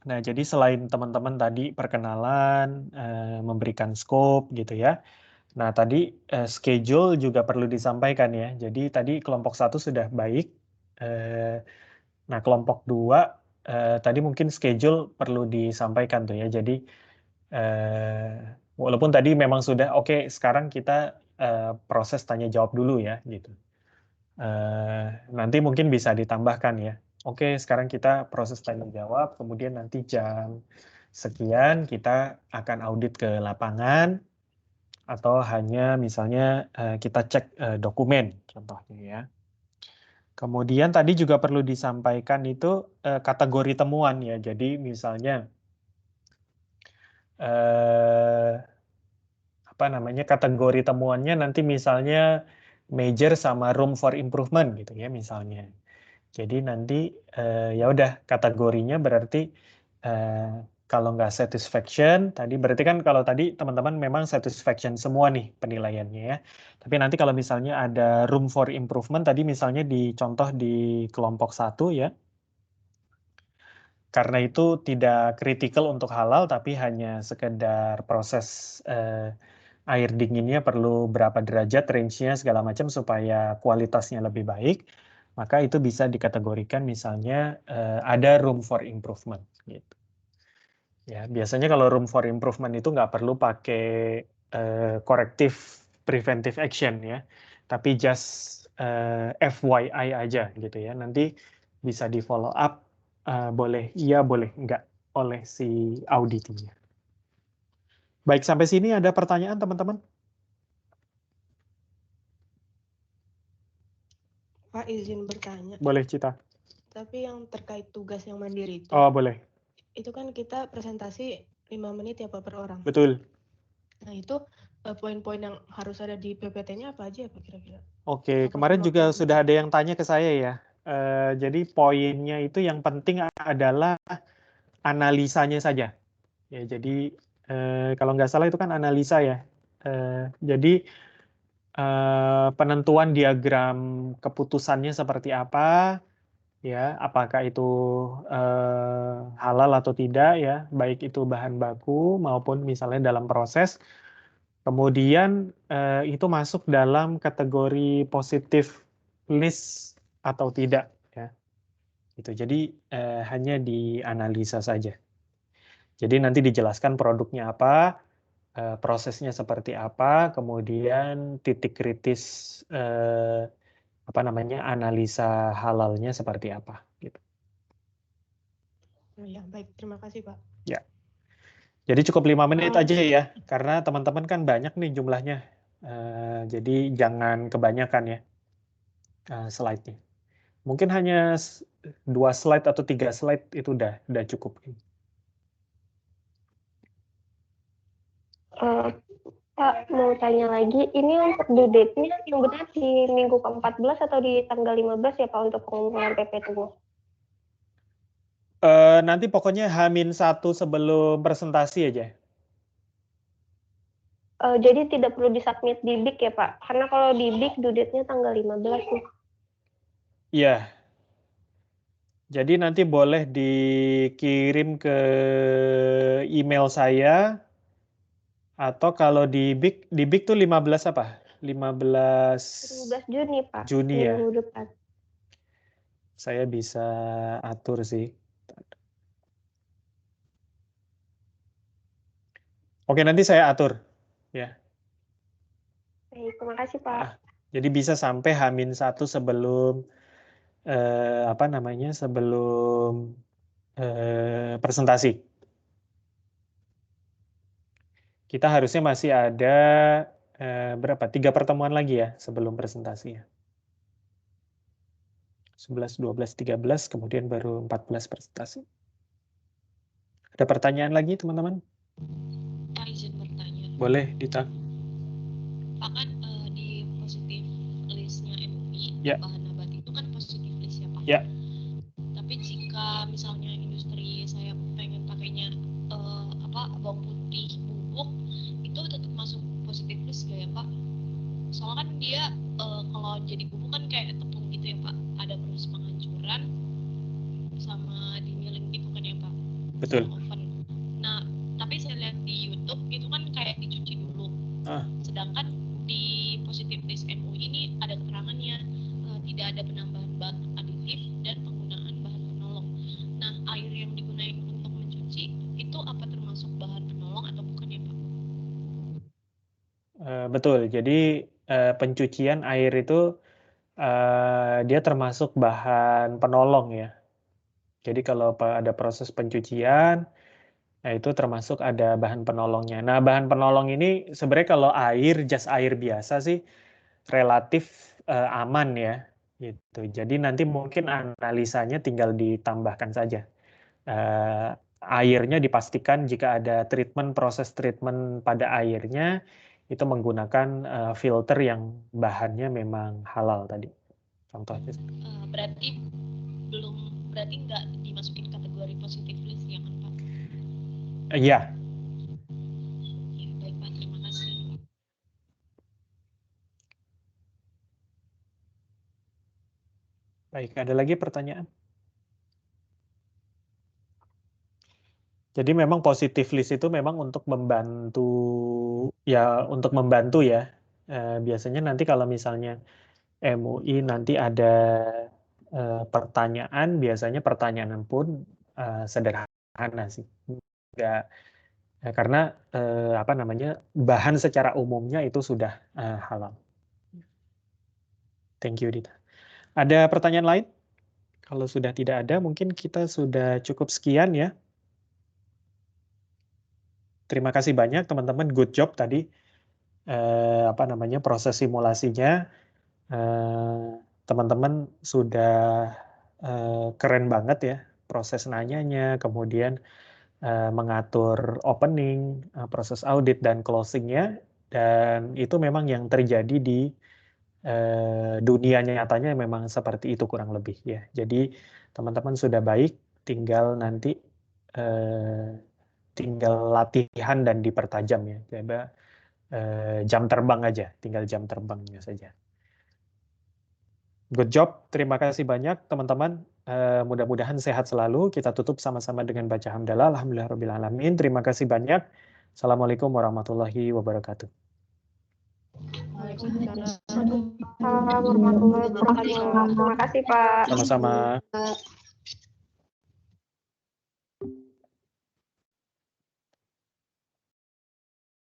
nah jadi selain teman-teman tadi perkenalan, memberikan scope gitu ya. Nah, tadi schedule juga perlu disampaikan ya. Jadi tadi kelompok 1 sudah baik. Nah, kelompok 2 tadi mungkin schedule perlu disampaikan tuh ya. Jadi walaupun tadi memang sudah oke, sekarang kita proses tanya jawab dulu ya gitu. Nanti mungkin bisa ditambahkan ya. Oke, sekarang kita proses tanya jawab, kemudian nanti jam sekian kita akan audit ke lapangan, atau hanya misalnya kita cek dokumen contohnya ya. Kemudian tadi juga perlu disampaikan itu kategori temuan ya. Jadi misalnya apa namanya, kategori temuannya nanti misalnya major sama room for improvement gitu ya misalnya. Jadi nanti ya udah kategorinya berarti kalau nggak satisfaction tadi berarti kan kalau tadi teman-teman memang satisfaction semua nih penilaiannya ya. Tapi nanti kalau misalnya ada room for improvement tadi misalnya di contoh di kelompok 1 ya. Karena itu tidak kritikal untuk halal tapi hanya sekedar proses air dinginnya perlu berapa derajat, range-nya segala macam supaya kualitasnya lebih baik, maka itu bisa dikategorikan misalnya ada room for improvement gitu. Ya, biasanya kalau room for improvement itu nggak perlu pakai corrective preventive action ya, tapi just FYI aja gitu ya. Nanti bisa di follow up boleh iya boleh enggak oleh si auditinya. Baik, sampai sini ada pertanyaan teman-teman? Pak, izin bertanya. Boleh, Cita. Tapi yang terkait tugas yang mandiri itu. Oh, boleh. Itu kan kita presentasi 5 menit ya Pak per orang. Betul. Nah itu poin-poin yang harus ada di PPT-nya apa aja ya Pak kira-kira? Oke, kemarin juga sudah ada yang tanya ke saya ya. Jadi poinnya itu yang penting adalah analisanya saja. Ya, jadi kalau nggak salah itu kan analisa ya. Jadi penentuan diagram keputusannya seperti apa, ya, apakah itu halal atau tidak ya, baik itu bahan baku maupun misalnya dalam proses. Kemudian itu masuk dalam kategori positif list atau tidak ya. Gitu. Jadi hanya dianalisa saja. Jadi nanti dijelaskan produknya apa, prosesnya seperti apa, kemudian titik kritis apa namanya analisa halalnya seperti apa gitu. Oh ya, baik, terima kasih Pak. Ya. Jadi cukup 5 menit aja ya, karena teman-teman kan banyak nih jumlahnya. Jadi jangan kebanyakan ya slide-nya. Mungkin hanya 2 slide atau 3 slide itu udah cukup. Pak, mau tanya lagi, ini untuk due date-nya yang benar di minggu ke-14 atau di tanggal 15 ya Pak untuk pengumpulan PPT-nya? Nanti pokoknya H-1 sebelum presentasi aja. Jadi tidak perlu disubmit di BIK ya Pak? Karena kalau di BIK due date-nya tanggal 15 nih. Iya. Jadi nanti boleh dikirim ke email saya, atau kalau di BIK tuh 15 apa? 15 Juni Pak. Juni ya. Minggu depan. Saya bisa atur sih. Oke, nanti saya atur ya. Baik, terima kasih Pak. Jadi bisa sampai H-1 sebelum apa namanya? Sebelum presentasi. Kita harusnya masih ada berapa? 3 pertemuan lagi ya sebelum presentasi ya. 11, 12, 13, kemudian baru 14 presentasi. Ada pertanyaan lagi teman-teman? Pak, izin bertanya. Boleh, Dita. Pak, kan di positif list-nya MUI, Ya. bahan nabati itu kan positif list ya Pak? Ya. Tapi jika misalnya industri saya pengen pakainya bawang putih bubuk, itu tetap masuk positif list gak ya Pak? Soalnya kan dia kalau jadi bubuk kan kayak tepung gitu ya Pak, ada proses penghancuran sama dimiling gitu kan ya Pak? Betul. Oven. Nah, tapi saya lihat di YouTube itu kan kayak dicuci dulu. Sedangkan di positif list MUI ini ada keterangannya tidak ada penambahan bahan aditif dan penggunaan bahan penolong. Nah, air yang digunakan untuk mencuci itu apa termasuk bahan penolong atau bukan ya Pak? Betul. Jadi pencucian air itu dia termasuk bahan penolong ya. Jadi kalau ada proses pencucian, nah itu termasuk ada bahan penolongnya. Nah, bahan penolong ini sebenarnya kalau air, jas air biasa sih relatif aman ya. Gitu. Jadi nanti mungkin analisanya tinggal ditambahkan saja. Airnya dipastikan jika ada proses treatment pada airnya itu menggunakan filter yang bahannya memang halal tadi. Contohnya. Berarti nggak dimasukin kategori positif list ya kan Pak? Iya. Ya, baik Pak, terima kasih. Baik, ada lagi pertanyaan? Jadi memang positif list itu memang untuk membantu ya, biasanya nanti kalau misalnya MUI nanti ada pertanyaan, biasanya pertanyaan pun sederhana sih. Enggak, karena bahan secara umumnya itu sudah halal. Thank you, Dita. Ada pertanyaan lain? Kalau sudah tidak ada, mungkin kita sudah cukup sekian ya. Terima kasih banyak teman-teman, good job tadi proses simulasinya. Teman-teman sudah keren banget ya proses nanyanya, kemudian mengatur opening, proses audit dan closingnya, dan itu memang yang terjadi di dunia nyatanya memang seperti itu kurang lebih ya. Jadi teman-teman sudah baik, tinggal nanti tinggal latihan dan dipertajam ya. Coba jam terbang aja, tinggal jam terbangnya saja. Good job, terima kasih banyak teman-teman. Mudah-mudahan sehat selalu. Kita tutup sama-sama dengan baca hamdalah. Alhamdulillahirrabbilalamin. Terima kasih banyak. Assalamualaikum warahmatullahi wabarakatuh. Waalaikumsalam warahmatullahi wabarakatuh. Terima kasih Pak. Sama-sama.